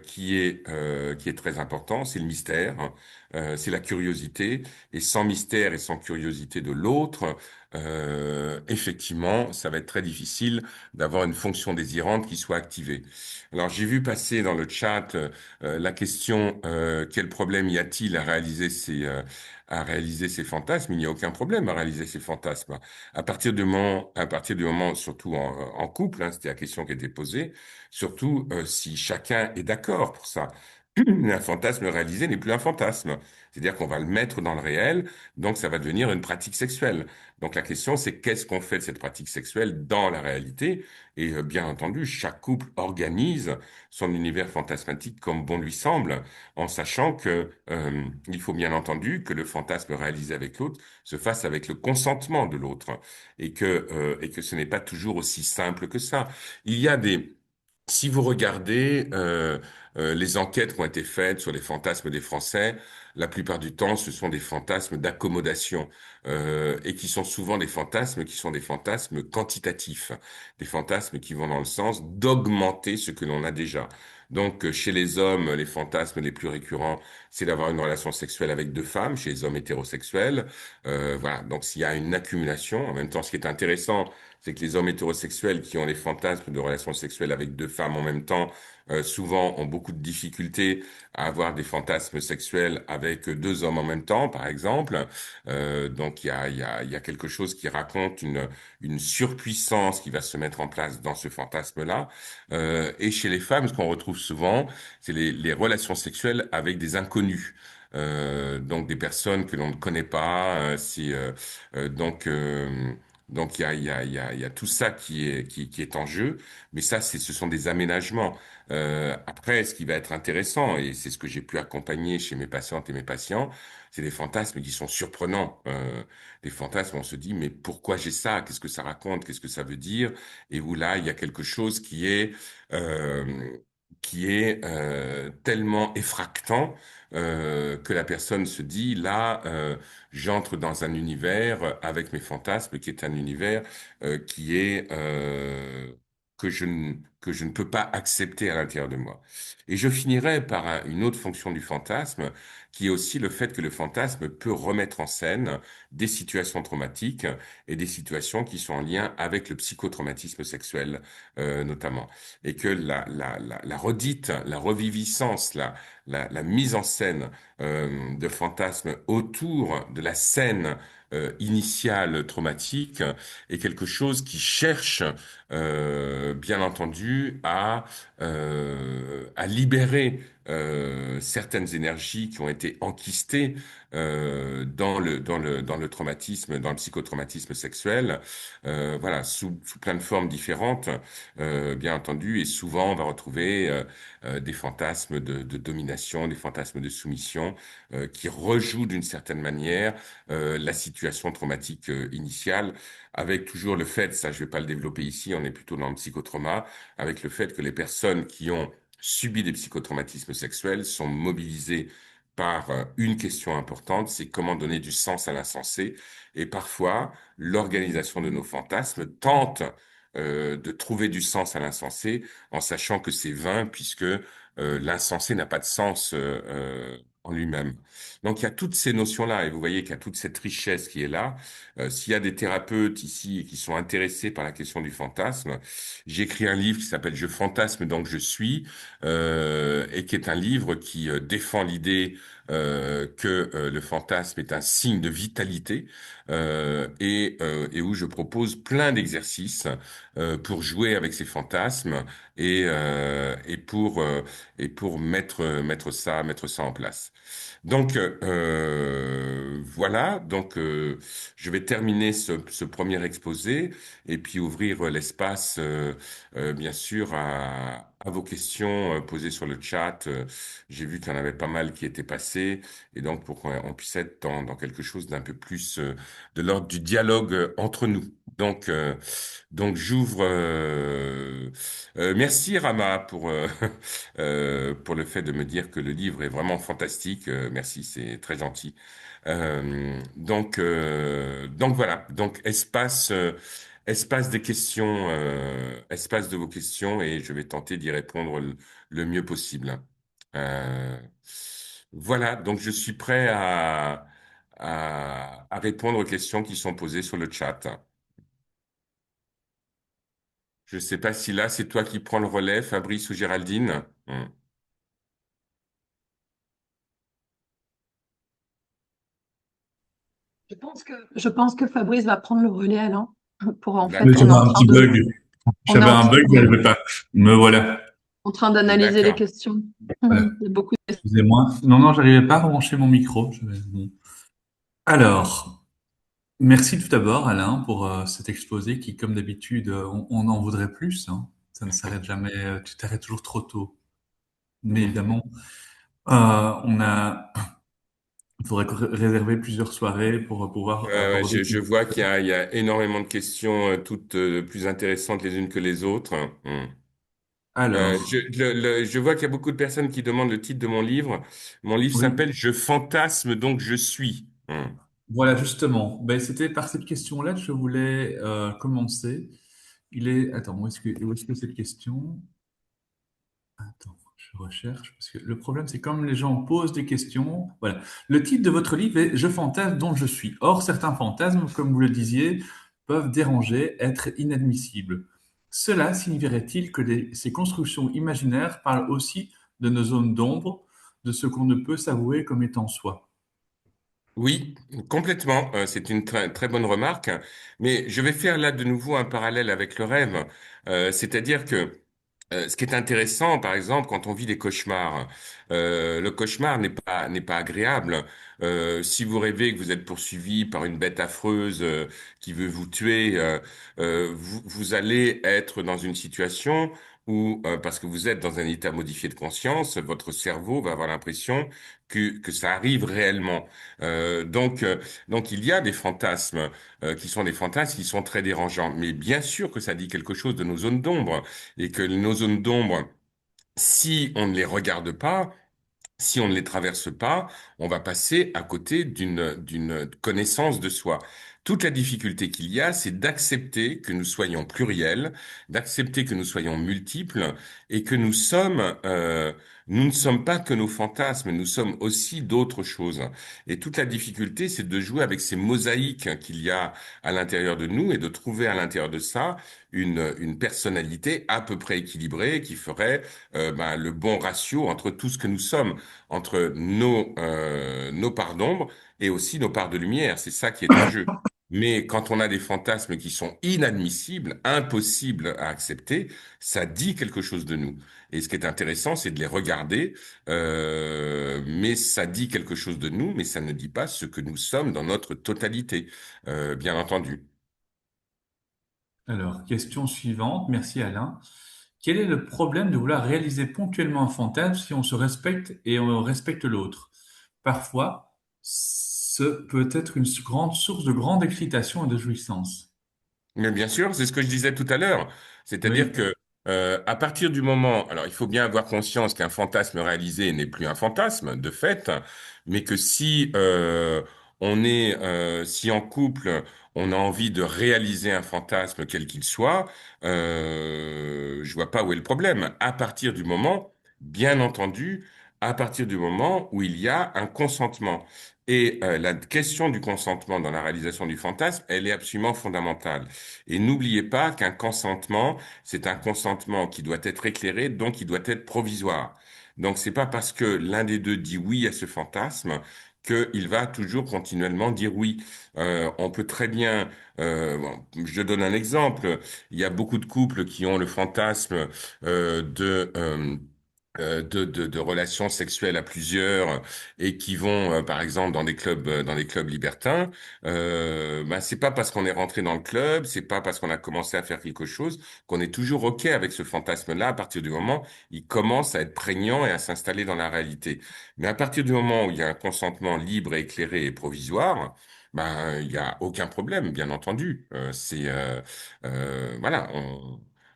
qui est très important, c'est le mystère, hein, c'est la curiosité, et sans mystère et sans curiosité de l'autre, effectivement, ça va être très difficile d'avoir une fonction désirante qui soit activée. Alors, j'ai vu passer dans le chat la question quel problème y a-t-il à réaliser ces fantasmes? Il n'y a aucun problème à réaliser ces fantasmes. À partir du moment, surtout en couple, hein, c'était la question qui était posée, surtout si chacun est d'accord pour ça. Un fantasme réalisé n'est plus un fantasme. C'est-à-dire qu'on va le mettre dans le réel, donc ça va devenir une pratique sexuelle. Donc la question, c'est qu'est-ce qu'on fait de cette pratique sexuelle dans la réalité? Et bien entendu, chaque couple organise son univers fantasmatique comme bon lui semble, en sachant que il faut bien entendu que le fantasme réalisé avec l'autre se fasse avec le consentement de l'autre, et que ce n'est pas toujours aussi simple que ça. Il y a des Si vous regardez les enquêtes qui ont été faites sur les fantasmes des Français, la plupart du temps, ce sont des fantasmes d'accommodation et qui sont souvent des fantasmes quantitatifs, des fantasmes qui vont dans le sens d'augmenter ce que l'on a déjà. Donc, chez les hommes, les fantasmes les plus récurrents, c'est d'avoir une relation sexuelle avec deux femmes, chez les hommes hétérosexuels. Voilà. Donc, s'il y a une accumulation, en même temps, ce qui est intéressant, c'est que les hommes hétérosexuels qui ont les fantasmes de relations sexuelles avec deux femmes en même temps, souvent ont beaucoup de difficultés à avoir des fantasmes sexuels avec deux hommes en même temps, par exemple. Donc il y a quelque chose qui raconte une surpuissance qui va se mettre en place dans ce fantasme-là. Et chez les femmes, ce qu'on retrouve souvent, c'est les relations sexuelles avec des inconnus. Donc des personnes que l'on ne connaît pas. Euh, donc euh, il y a tout ça qui est en jeu, mais ça, ce sont des aménagements. Après, ce qui va être intéressant, et c'est ce que j'ai pu accompagner chez mes patientes et mes patients, c'est des fantasmes qui sont surprenants. Des fantasmes, on se dit, mais pourquoi j'ai ça? Qu'est-ce que ça raconte? Qu'est-ce que ça veut dire? Et où là, il y a quelque chose euh, qui est tellement effractant que la personne se dit, là, j'entre dans un univers avec mes fantasmes qui est un univers qui est que je ne peux pas accepter à l'intérieur de moi. Et je finirai par une autre fonction du fantasme, qui est aussi le fait que le fantasme peut remettre en scène des situations traumatiques et des situations qui sont en lien avec le psychotraumatisme sexuel, notamment. Et que la redite, la reviviscence, la mise en scène de fantasmes autour de la scène initiale traumatique est quelque chose qui cherche, bien entendu, à libérer certaines énergies qui ont été enquistées dans le traumatisme, dans le psychotraumatisme sexuel, voilà, sous plein de formes différentes, bien entendu, et souvent on va retrouver des fantasmes de domination, des fantasmes de soumission, qui rejouent d'une certaine manière la situation traumatique initiale, avec toujours le fait, ça je vais pas le développer ici, on est plutôt dans le psychotrauma, avec le fait que les personnes qui ont subi des psychotraumatismes sexuels sont mobilisées par une question importante, c'est comment donner du sens à l'insensé. Et parfois, l'organisation de nos fantasmes tente de trouver du sens à l'insensé en sachant que c'est vain puisque l'insensé n'a pas de sens en lui-même. Donc il y a toutes ces notions-là et vous voyez qu'il y a toute cette richesse qui est là. S'il y a des thérapeutes ici qui sont intéressés par la question du fantasme, j'ai écrit un livre qui s'appelle Je fantasme donc je suis et qui est un livre qui défend l'idée que le fantasme est un signe de vitalité et où je propose plein d'exercices pour jouer avec ces fantasmes et pour mettre ça en place. Donc voilà, je vais terminer ce premier exposé et puis ouvrir l'espace, bien sûr, à vos questions posées sur le chat. J'ai vu qu'il y en avait pas mal qui étaient passées et donc pour qu'on puisse être dans quelque chose d'un peu plus de l'ordre du dialogue entre nous. Donc j'ouvre. Merci Rama pour le fait de me dire que le livre est vraiment fantastique. Merci, c'est très gentil. Donc voilà. Donc espace des questions, espace de vos questions et je vais tenter d'y répondre le mieux possible. Euh, voilà. Donc je suis prêt à répondre aux questions qui sont posées sur le chat. Je ne sais pas si là, c'est toi qui prends le relais, Fabrice ou Géraldine. Je pense que Fabrice va prendre le relais, Alain, pour en Oui, fait, D'accord, j'avais un petit bug. on est J'avais en un train bug, j'arrivais pas. Me voilà. d'analyser les d'accord. questions. Voilà. Il y a beaucoup de questions. Excusez-moi. Non, non, j'arrivais pas à brancher mon micro. Bon. Alors, merci tout d'abord, Alain, pour cet exposé qui, comme d'habitude, on en voudrait plus, hein. Ça ne s'arrête jamais. Tu t'arrêtes toujours trop tôt. Mais évidemment, il faudrait réserver plusieurs soirées pour pouvoir aborder. Je vois il y a énormément de questions, toutes plus intéressantes les unes que les autres. Alors, Je vois qu'il y a beaucoup de personnes qui demandent le titre de mon livre. Mon livre oui. s'appelle Je fantasme donc je suis. Voilà, justement. Ben, c'était par cette question-là que je voulais commencer. Attends, où est-ce que cette question? Attends, je recherche, parce que le problème, c'est comme les gens posent des questions. Voilà. Le titre de votre livre est Je fantasme dont je suis. Or, certains fantasmes, comme vous le disiez, peuvent déranger, être inadmissibles. Cela signifierait-il que ces constructions imaginaires parlent aussi de nos zones d'ombre, de ce qu'on ne peut s'avouer comme étant soi? Oui, complètement. C'est une très bonne remarque. Mais je vais faire là de nouveau un parallèle avec le rêve. C'est-à-dire que ce qui est intéressant, par exemple, quand on vit des cauchemars, le cauchemar n'est pas agréable. Si vous rêvez que vous êtes poursuivi par une bête affreuse qui veut vous tuer, vous allez être dans une situation où, parce que vous êtes dans un état modifié de conscience, votre cerveau va avoir l'impression que ça arrive réellement. Euh, donc, euh, donc il y a des fantasmes qui sont des fantasmes qui sont très dérangeants. Mais bien sûr que ça dit quelque chose de nos zones d'ombre et que nos zones d'ombre, si on ne les regarde pas, si on ne les traverse pas, on va passer à côté d'une connaissance de soi. Toute la difficulté qu'il y a, c'est d'accepter que nous soyons pluriels, d'accepter que nous soyons multiples et que nous ne sommes pas que nos fantasmes, nous sommes aussi d'autres choses. Et toute la difficulté, c'est de jouer avec ces mosaïques qu'il y a à l'intérieur de nous et de trouver à l'intérieur de ça une personnalité à peu près équilibrée qui ferait le bon ratio entre tout ce que nous sommes entre nos parts d'ombre et aussi nos parts de lumière. C'est ça qui est en jeu. Mais quand on a des fantasmes qui sont inadmissibles, impossibles à accepter, ça dit quelque chose de nous. Et ce qui est intéressant, c'est de les regarder, mais ça dit quelque chose de nous, mais ça ne dit pas ce que nous sommes dans notre totalité, bien entendu. Alors, question suivante. Merci Alain. Quel est le problème de vouloir réaliser ponctuellement un fantasme si on se respecte et on respecte l'autre? Parfois, ce peut être une grande source de grande excitation et de jouissance. Mais bien sûr, c'est ce que je disais tout à l'heure. C'est-à-dire Oui. que à partir du moment, alors il faut bien avoir conscience qu'un fantasme réalisé n'est plus un fantasme de fait, mais que si en couple, on a envie de réaliser un fantasme quel qu'il soit, je vois pas où est le problème. À partir du moment, bien entendu, à partir du moment où il y a un consentement. Et la question du consentement dans la réalisation du fantasme, elle est absolument fondamentale. Et n'oubliez pas qu'un consentement, c'est un consentement qui doit être éclairé, donc qui doit être provisoire. Donc, c'est pas parce que l'un des deux dit oui à ce fantasme qu'il va toujours continuellement dire oui. On peut très bien, bon, je donne un exemple. Il y a beaucoup de couples qui ont le fantasme de relations sexuelles à plusieurs et qui vont, par exemple, dans des clubs libertins. Ben, c'est pas parce qu'on est rentré dans le club, c'est pas parce qu'on a commencé à faire quelque chose qu'on est toujours OK avec ce fantasme-là à partir du moment où il commence à être prégnant et à s'installer dans la réalité. Mais à partir du moment où il y a un consentement libre, éclairé et provisoire, ben, il y a aucun problème, bien entendu. Voilà,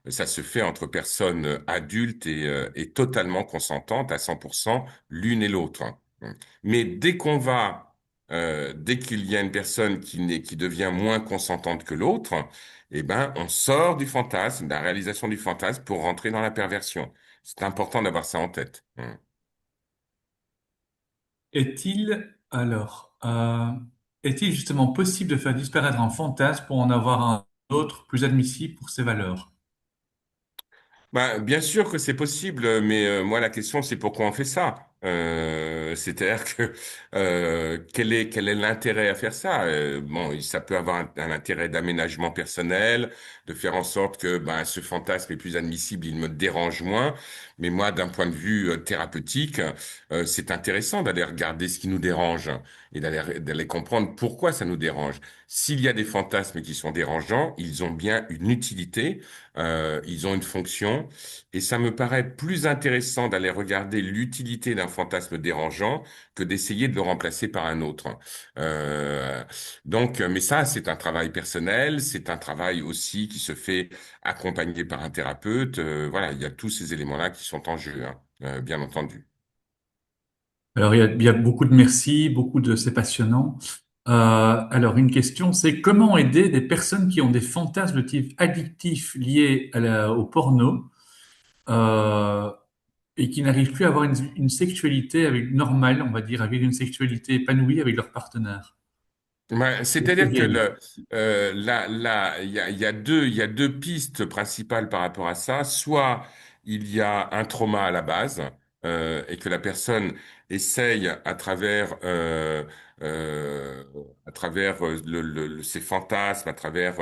ça se fait entre personnes adultes et totalement consentantes à 100% l'une et l'autre. Mais dès qu'il y a une personne qui devient moins consentante que l'autre, eh ben, on sort du fantasme, de la réalisation du fantasme pour rentrer dans la perversion. C'est important d'avoir ça en tête. Est-il justement possible de faire disparaître un fantasme pour en avoir un autre plus admissible pour ses valeurs? Bah, bien sûr que c'est possible, mais moi la question c'est pourquoi on fait ça. C'est-à-dire que quel est l'intérêt à faire ça? Bon, ça peut avoir un intérêt d'aménagement personnel, de faire en sorte que ben, ce fantasme est plus admissible, il me dérange moins. Mais moi, d'un point de vue thérapeutique, c'est intéressant d'aller regarder ce qui nous dérange et d'aller comprendre pourquoi ça nous dérange. S'il y a des fantasmes qui sont dérangeants, ils ont bien une utilité, ils ont une fonction. Et ça me paraît plus intéressant d'aller regarder l'utilité d'un fantasme dérangeant que d'essayer de le remplacer par un autre. Euh, mais ça, c'est un travail personnel, c'est un travail aussi qui se fait accompagné par un thérapeute. Voilà, il y a tous ces éléments-là qui sont en jeu, hein, bien entendu. Alors, il y a beaucoup de merci, beaucoup de, c'est passionnant. Alors, une question, c'est comment aider des personnes qui ont des fantasmes de type addictif liés au porno, euh, et qui n'arrivent plus à avoir une sexualité normale, on va dire, avec une sexualité épanouie avec leur partenaire. Ouais, Qu'est-ce que c'est-à-dire que j'aime. il y a deux pistes principales par rapport à ça. Soit il y a un trauma à la base et que la personne essaye euh, à travers ses fantasmes, à travers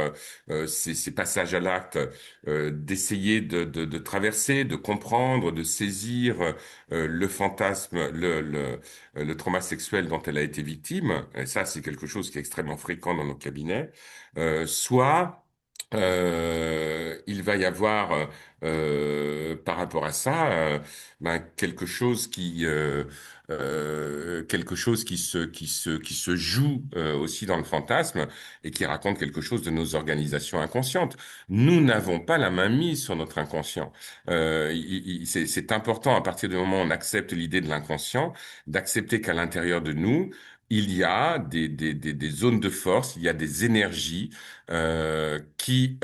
ses passages à l'acte, d'essayer de traverser, de comprendre, de saisir le fantasme, le trauma sexuel dont elle a été victime, et ça c'est quelque chose qui est extrêmement fréquent dans nos cabinets, soit il va y avoir par rapport à ça ben, quelque chose qui se joue aussi dans le fantasme et qui raconte quelque chose de nos organisations inconscientes. Nous n'avons pas la main mise sur notre inconscient. C'est important à partir du moment où on accepte l'idée de l'inconscient, d'accepter qu'à l'intérieur de nous, il y a des zones de force, il y a des énergies qui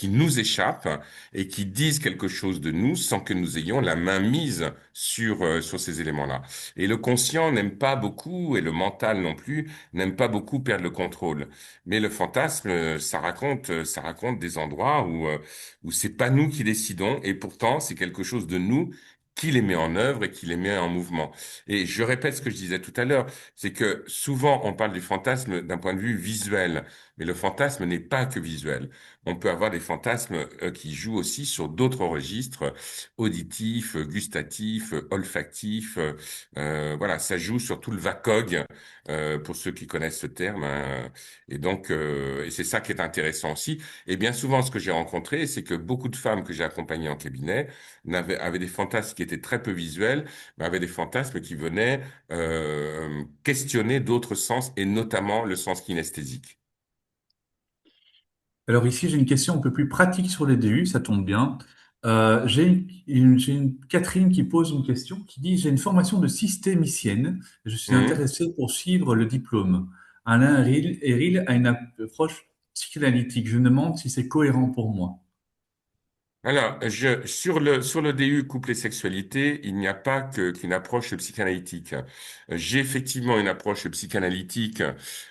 nous échappent et qui disent quelque chose de nous sans que nous ayons la main mise sur ces éléments-là. Et le conscient n'aime pas beaucoup, et le mental non plus, n'aime pas beaucoup perdre le contrôle. Mais le fantasme, ça raconte des endroits où c'est pas nous qui décidons, et pourtant c'est quelque chose de nous qui les met en œuvre et qui les met en mouvement. Et je répète ce que je disais tout à l'heure, c'est que souvent on parle du fantasme d'un point de vue visuel, mais le fantasme n'est pas que visuel. On peut avoir des fantasmes qui jouent aussi sur d'autres registres, auditifs, gustatifs, olfactifs. Voilà, ça joue sur tout le VACOG, pour ceux qui connaissent ce terme, hein. Et donc, et c'est ça qui est intéressant aussi. Et bien souvent, ce que j'ai rencontré, c'est que beaucoup de femmes que j'ai accompagnées en cabinet avaient des fantasmes qui étaient très peu visuels, mais avaient des fantasmes qui venaient questionner d'autres sens, et notamment le sens kinesthésique. Alors ici, j'ai une question un peu plus pratique sur les DU, ça tombe bien. J'ai une Catherine qui pose une question qui dit, j'ai une formation de systémicienne, et je suis Mhm. intéressée pour suivre le diplôme. Alain Héril a une approche psychanalytique. Je me demande si c'est cohérent pour moi. Alors, sur le DU couple et sexualité, il n'y a pas qu'une approche psychanalytique. J'ai effectivement une approche psychanalytique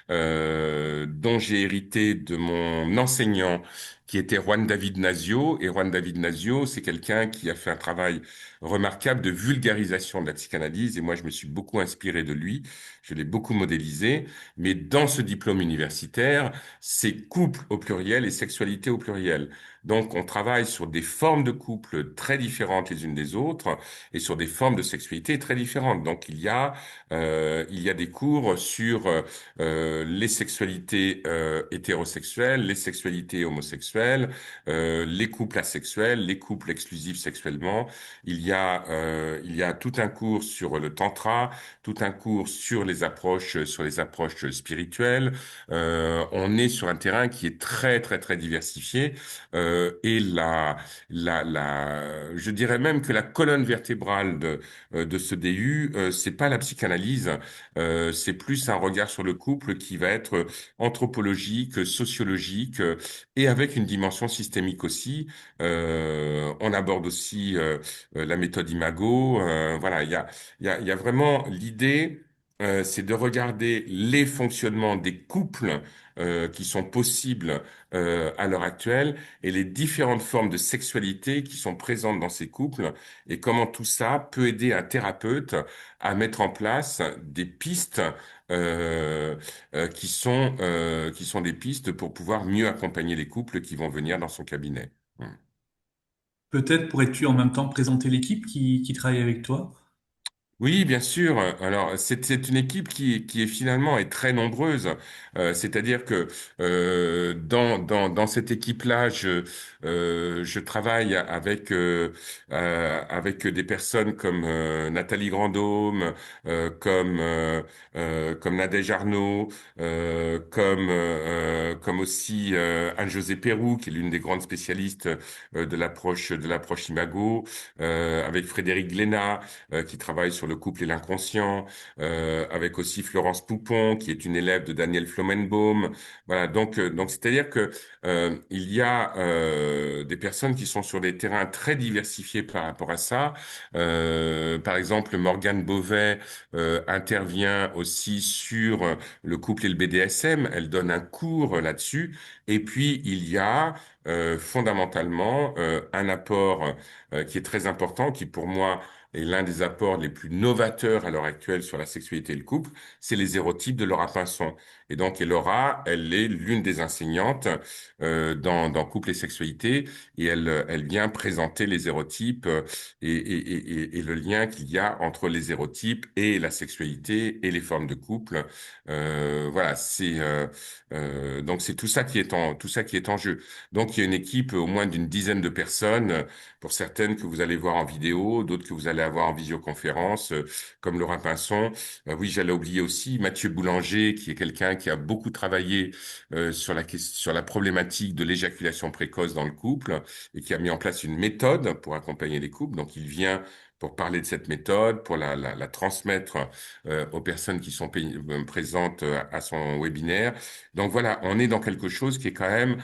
dont j'ai hérité de mon enseignant qui était Juan David Nasio. Et Juan David Nasio, c'est quelqu'un qui a fait un travail remarquable de vulgarisation de la psychanalyse. Et moi, je me suis beaucoup inspiré de lui. Je l'ai beaucoup modélisé. Mais dans ce diplôme universitaire, c'est couple au pluriel et sexualité au pluriel. Donc, on travaille sur des formes de couple très différentes les unes des autres et sur des formes de sexualité très différentes. Donc, il y a des cours sur les sexualités hétérosexuelles, les sexualités homosexuelles, les couples asexuels, les couples exclusifs sexuellement. Il y a tout un cours sur le tantra, tout un cours sur les approches spirituelles. On est sur un terrain qui est très très très diversifié et je dirais même que la colonne vertébrale de ce DU, c'est pas la psychanalyse, c'est plus un regard sur le couple qui va être anthropologique, sociologique et avec une dimension systémique aussi. On aborde aussi la méthode Imago. Voilà, il y a vraiment l'idée. C'est de regarder les fonctionnements des couples qui sont possibles à l'heure actuelle et les différentes formes de sexualité qui sont présentes dans ces couples et comment tout ça peut aider un thérapeute à mettre en place des pistes euh, qui sont des pistes pour pouvoir mieux accompagner les couples qui vont venir dans son cabinet. Mm. Peut-être pourrais-tu en même temps présenter l'équipe qui travaille avec toi? Oui, bien sûr. Alors, c'est une équipe qui est finalement est très nombreuse. C'est-à-dire que dans cette équipe-là, je travaille avec des personnes comme Nathalie Grandhomme, comme Nadège Arnaud, comme aussi Anne-Josée Perrou, qui est l'une des grandes spécialistes de l'approche Imago, avec Frédéric Glénat qui travaille sur le couple et l'inconscient, avec aussi Florence Poupon, qui est une élève de Daniel Flomenbaum. Voilà, donc c'est-à-dire que il y a des personnes qui sont sur des terrains très diversifiés par rapport à ça. Par exemple, Morgane Beauvais intervient aussi sur le couple et le BDSM. Elle donne un cours là-dessus. Et puis, il y a fondamentalement un apport qui est très important, qui pour moi et l'un des apports les plus novateurs à l'heure actuelle sur la sexualité et le couple, c'est les érotypes de Laura Pinson. Et donc, elle est l'une des enseignantes dans Couple et sexualité, et elle vient présenter les érotypes et le lien qu'il y a entre les érotypes et la sexualité et les formes de couple. Voilà, donc c'est tout ça qui est en jeu. Donc, il y a une équipe au moins d'une dizaine de personnes pour certaines que vous allez voir en vidéo, d'autres que vous allez avoir en visioconférence, comme Laura Pinson. Oui, j'allais oublier aussi Mathieu Boulanger, qui est quelqu'un qui a beaucoup travaillé sur la problématique de l'éjaculation précoce dans le couple et qui a mis en place une méthode pour accompagner les couples. Donc, il vient pour parler de cette méthode, pour la transmettre aux personnes qui sont présentes à son webinaire. Donc voilà, on est dans quelque chose qui est quand même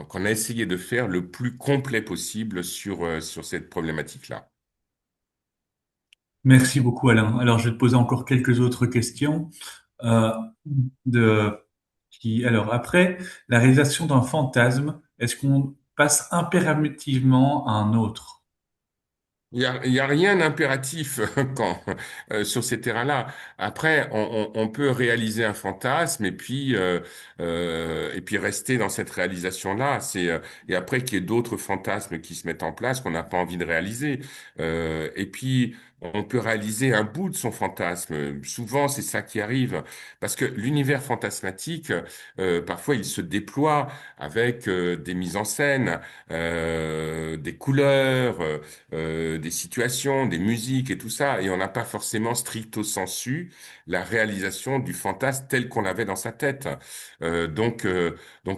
qu'on a essayé de faire le plus complet possible sur cette problématique-là. Merci beaucoup, Alain. Alors, je vais te poser encore quelques autres questions. Euh, de, alors, après la réalisation d'un fantasme, est-ce qu'on passe impérativement à un autre? Il y a rien d'impératif sur ces terrains-là. Après, on peut réaliser un fantasme et puis rester dans cette réalisation-là. Et après qu'il y ait d'autres fantasmes qui se mettent en place qu'on n'a pas envie de réaliser. Et puis on peut réaliser un bout de son fantasme. Souvent, c'est ça qui arrive parce que l'univers fantasmatique, parfois, il se déploie avec des mises en scène, des couleurs. Des situations, des musiques et tout ça, et on n'a pas forcément stricto sensu la réalisation du fantasme tel qu'on l'avait dans sa tête. Donc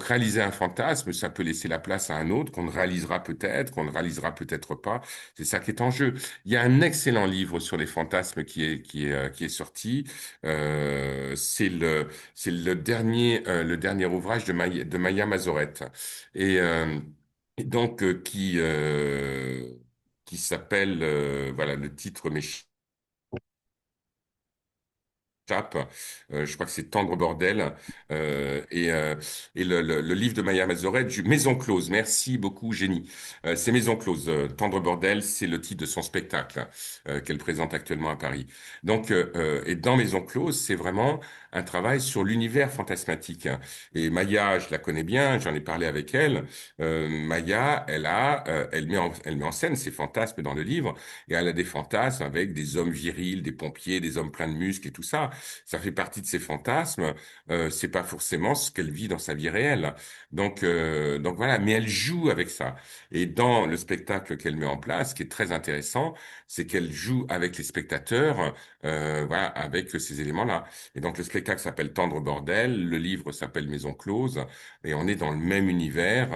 réaliser un fantasme, ça peut laisser la place à un autre qu'on ne réalisera peut-être pas. C'est ça qui est en jeu. Il y a un excellent livre sur les fantasmes qui est sorti. C'est le dernier ouvrage de Maya Mazoret. Et, euh, et donc qui s'appelle, voilà, le titre m'échappe, tape. Je crois que c'est Tendre bordel. Euh, et euh, et le livre de Maya Mazoret, Maison close. Merci beaucoup, génie. C'est Maison close. Tendre bordel, c'est le titre de son spectacle qu'elle présente actuellement à Paris. Donc, et dans Maison close, c'est vraiment un travail sur l'univers fantasmatique. Et Maya, je la connais bien, j'en ai parlé avec elle. Maya, elle met en scène ses fantasmes dans le livre, et elle a des fantasmes avec des hommes virils, des pompiers, des hommes pleins de muscles et tout ça. Ça fait partie de ses fantasmes. C'est pas forcément ce qu'elle vit dans sa vie réelle. Donc voilà. Mais elle joue avec ça. Et dans le spectacle qu'elle met en place, ce qui est très intéressant, c'est qu'elle joue avec les spectateurs, voilà, avec ces éléments-là. Et donc le spectacle s'appelle Tendre bordel, le livre s'appelle Maison close, et on est dans le même univers.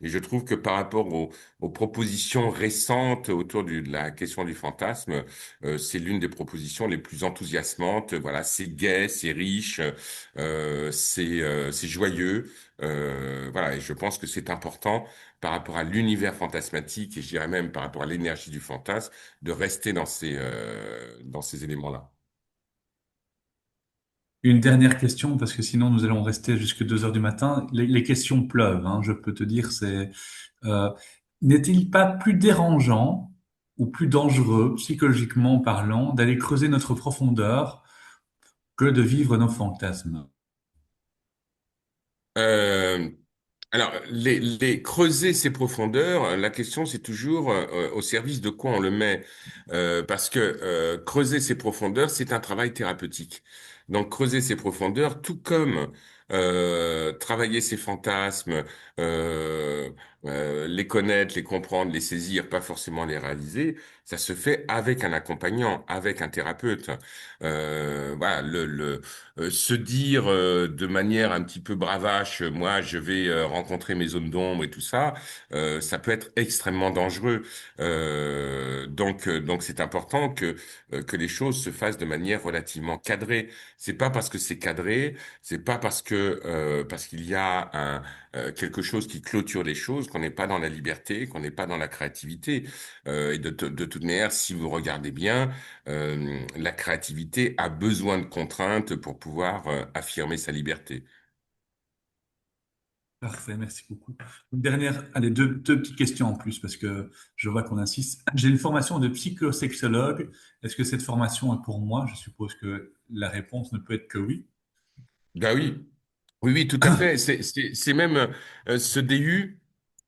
Et je trouve que par rapport aux propositions récentes autour de la question du fantasme, c'est l'une des propositions les plus enthousiasmantes. Voilà, c'est gai, c'est riche, c'est joyeux. Voilà, et je pense que c'est important par rapport à l'univers fantasmatique et je dirais même par rapport à l'énergie du fantasme de rester dans ces éléments-là. Une dernière question, parce que sinon nous allons rester jusque 2 heures du matin. Les questions pleuvent, hein, je peux te dire, euh, n'est-il pas plus dérangeant ou plus dangereux, psychologiquement parlant, d'aller creuser notre profondeur que de vivre nos fantasmes? Euh, Alors, les creuser ces profondeurs, la question c'est toujours au service de quoi on le met, parce que creuser ces profondeurs, c'est un travail thérapeutique. Donc, creuser ces profondeurs, tout comme travailler ces fantasmes, euh, les connaître, les comprendre, les saisir, pas forcément les réaliser, ça se fait avec un accompagnant, avec un thérapeute. Voilà, se dire de manière un petit peu bravache, moi je vais rencontrer mes zones d'ombre et tout ça, ça peut être extrêmement dangereux. Donc c'est important que les choses se fassent de manière relativement cadrée. C'est pas parce que c'est cadré, c'est pas parce qu'il y a quelque chose qui clôture les choses qu'on n'est pas dans la liberté, qu'on n'est pas dans la créativité. Et de toute manière, si vous regardez bien, la créativité a besoin de contraintes pour pouvoir affirmer sa liberté. Parfait, merci beaucoup. Une dernière, allez, deux petites questions en plus, parce que je vois qu'on insiste. J'ai une formation de psychosexologue. Est-ce que cette formation est pour moi? Je suppose que la réponse ne peut être que oui. Ben oui, oui, oui, tout à fait. C'est même ce DU.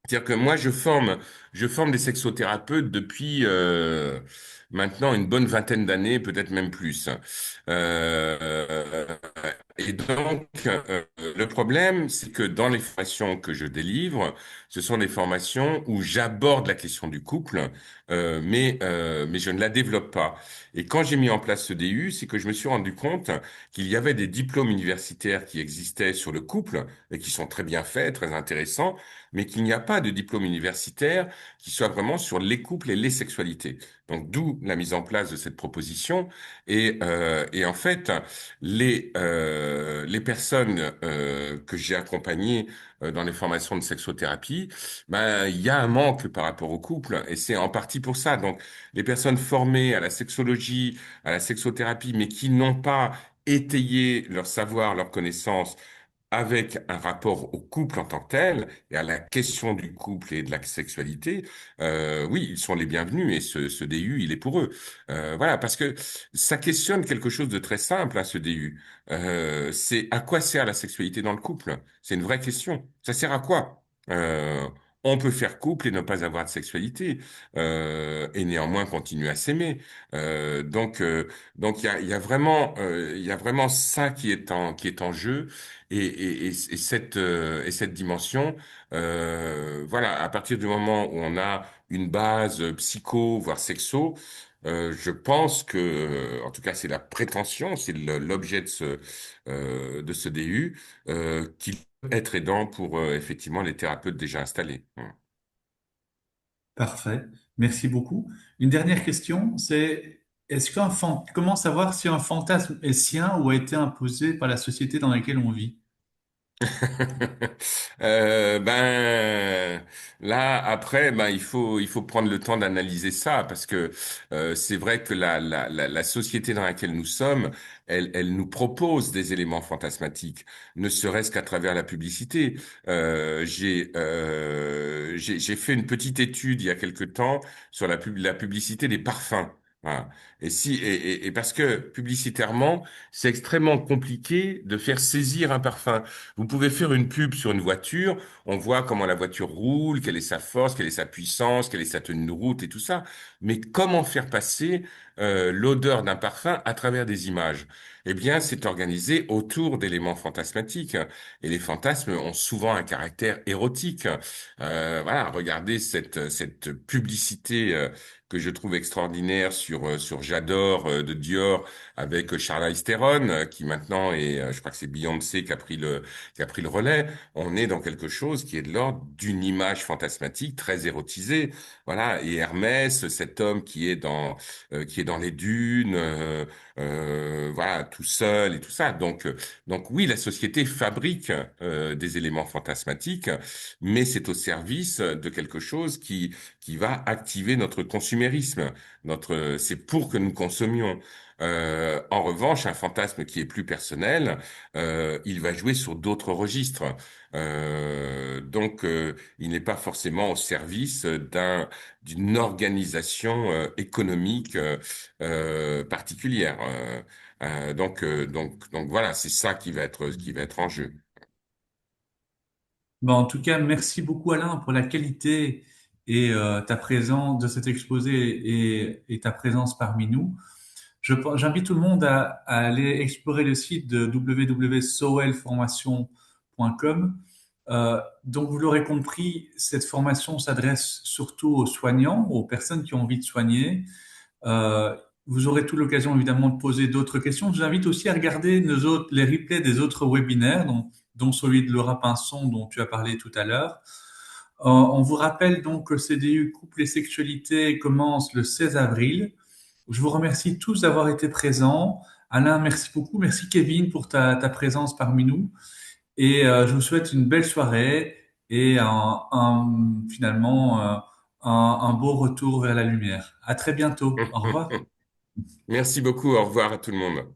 C'est-à-dire que moi, je forme des sexothérapeutes depuis maintenant une bonne vingtaine d'années, peut-être même plus. Euh, et donc, le problème, c'est que dans les formations que je délivre, ce sont des formations où j'aborde la question du couple, mais je ne la développe pas. Et quand j'ai mis en place ce DU, c'est que je me suis rendu compte qu'il y avait des diplômes universitaires qui existaient sur le couple et qui sont très bien faits, très intéressants, mais qu'il n'y a pas de diplôme universitaire qui soit vraiment sur les couples et les sexualités. Donc, d'où la mise en place de cette proposition. Et en fait, les personnes que j'ai accompagnées dans les formations de sexothérapie, ben, il y a un manque par rapport au couple, et c'est en partie pour ça. Donc, les personnes formées à la sexologie, à la sexothérapie, mais qui n'ont pas étayé leur savoir, leur connaissance avec un rapport au couple en tant que tel et à la question du couple et de la sexualité, oui, ils sont les bienvenus et ce DU, il est pour eux. Voilà, parce que ça questionne quelque chose de très simple, hein, ce DU. C'est à quoi sert la sexualité dans le couple? C'est une vraie question. Ça sert à quoi? On peut faire couple et ne pas avoir de sexualité et néanmoins continuer à s'aimer. Donc il y a vraiment il y a vraiment ça qui est en jeu et cette dimension, voilà, à partir du moment où on a une base psycho, voire sexo, je pense que, en tout cas, c'est la prétention, c'est l'objet de ce DU, qu'il peut être aidant pour effectivement les thérapeutes déjà installés. Parfait. Merci beaucoup. Une dernière question, c'est comment savoir si un fantasme est sien ou a été imposé par la société dans laquelle on vit? Ben là après ben il faut prendre le temps d'analyser ça parce que c'est vrai que la société dans laquelle nous sommes elle nous propose des éléments fantasmatiques ne serait-ce qu'à travers la publicité. J'ai fait une petite étude il y a quelque temps sur la publicité des parfums. Voilà. Et parce que publicitairement c'est extrêmement compliqué de faire saisir un parfum. Vous pouvez faire une pub sur une voiture, on voit comment la voiture roule, quelle est sa force, quelle est sa puissance, quelle est sa tenue de route et tout ça. Mais comment faire passer l'odeur d'un parfum à travers des images? Eh bien, c'est organisé autour d'éléments fantasmatiques. Et les fantasmes ont souvent un caractère érotique. Voilà, regardez cette publicité que je trouve extraordinaire sur J'adore de Dior avec Charlize Theron, qui maintenant est, je crois que c'est Beyoncé qui a pris le relais. On est dans quelque chose qui est de l'ordre d'une image fantasmatique très érotisée. Voilà. Et Hermès, cet homme qui est dans les dunes, voilà, tout seul et tout ça. Donc oui, la société fabrique des éléments fantasmatiques, mais c'est au service de quelque chose qui va activer notre consumérisme. C'est pour que nous consommions. En revanche, un fantasme qui est plus personnel, il va jouer sur d'autres registres. Donc, il n'est pas forcément au service d'une organisation économique particulière. Donc voilà, c'est ça qui va être en jeu. Bon, en tout cas, merci beaucoup Alain pour la qualité et ta présence de cet exposé et ta présence parmi nous. J'invite tout le monde à aller explorer le site de www.soelformation.com. Donc, vous l'aurez compris, cette formation s'adresse surtout aux soignants, aux personnes qui ont envie de soigner. Euh, Vous aurez toute l'occasion évidemment de poser d'autres questions. Je vous invite aussi à regarder les replays des autres webinaires, dont celui de Laura Pinson dont tu as parlé tout à l'heure. On vous rappelle donc que le CDU Couple et Sexualité commence le 16 avril. Je vous remercie tous d'avoir été présents. Alain, merci beaucoup. Merci Kevin pour ta présence parmi nous. Et je vous souhaite une belle soirée et finalement un beau retour vers la lumière. À très bientôt. Au revoir. Merci beaucoup. Au revoir à tout le monde.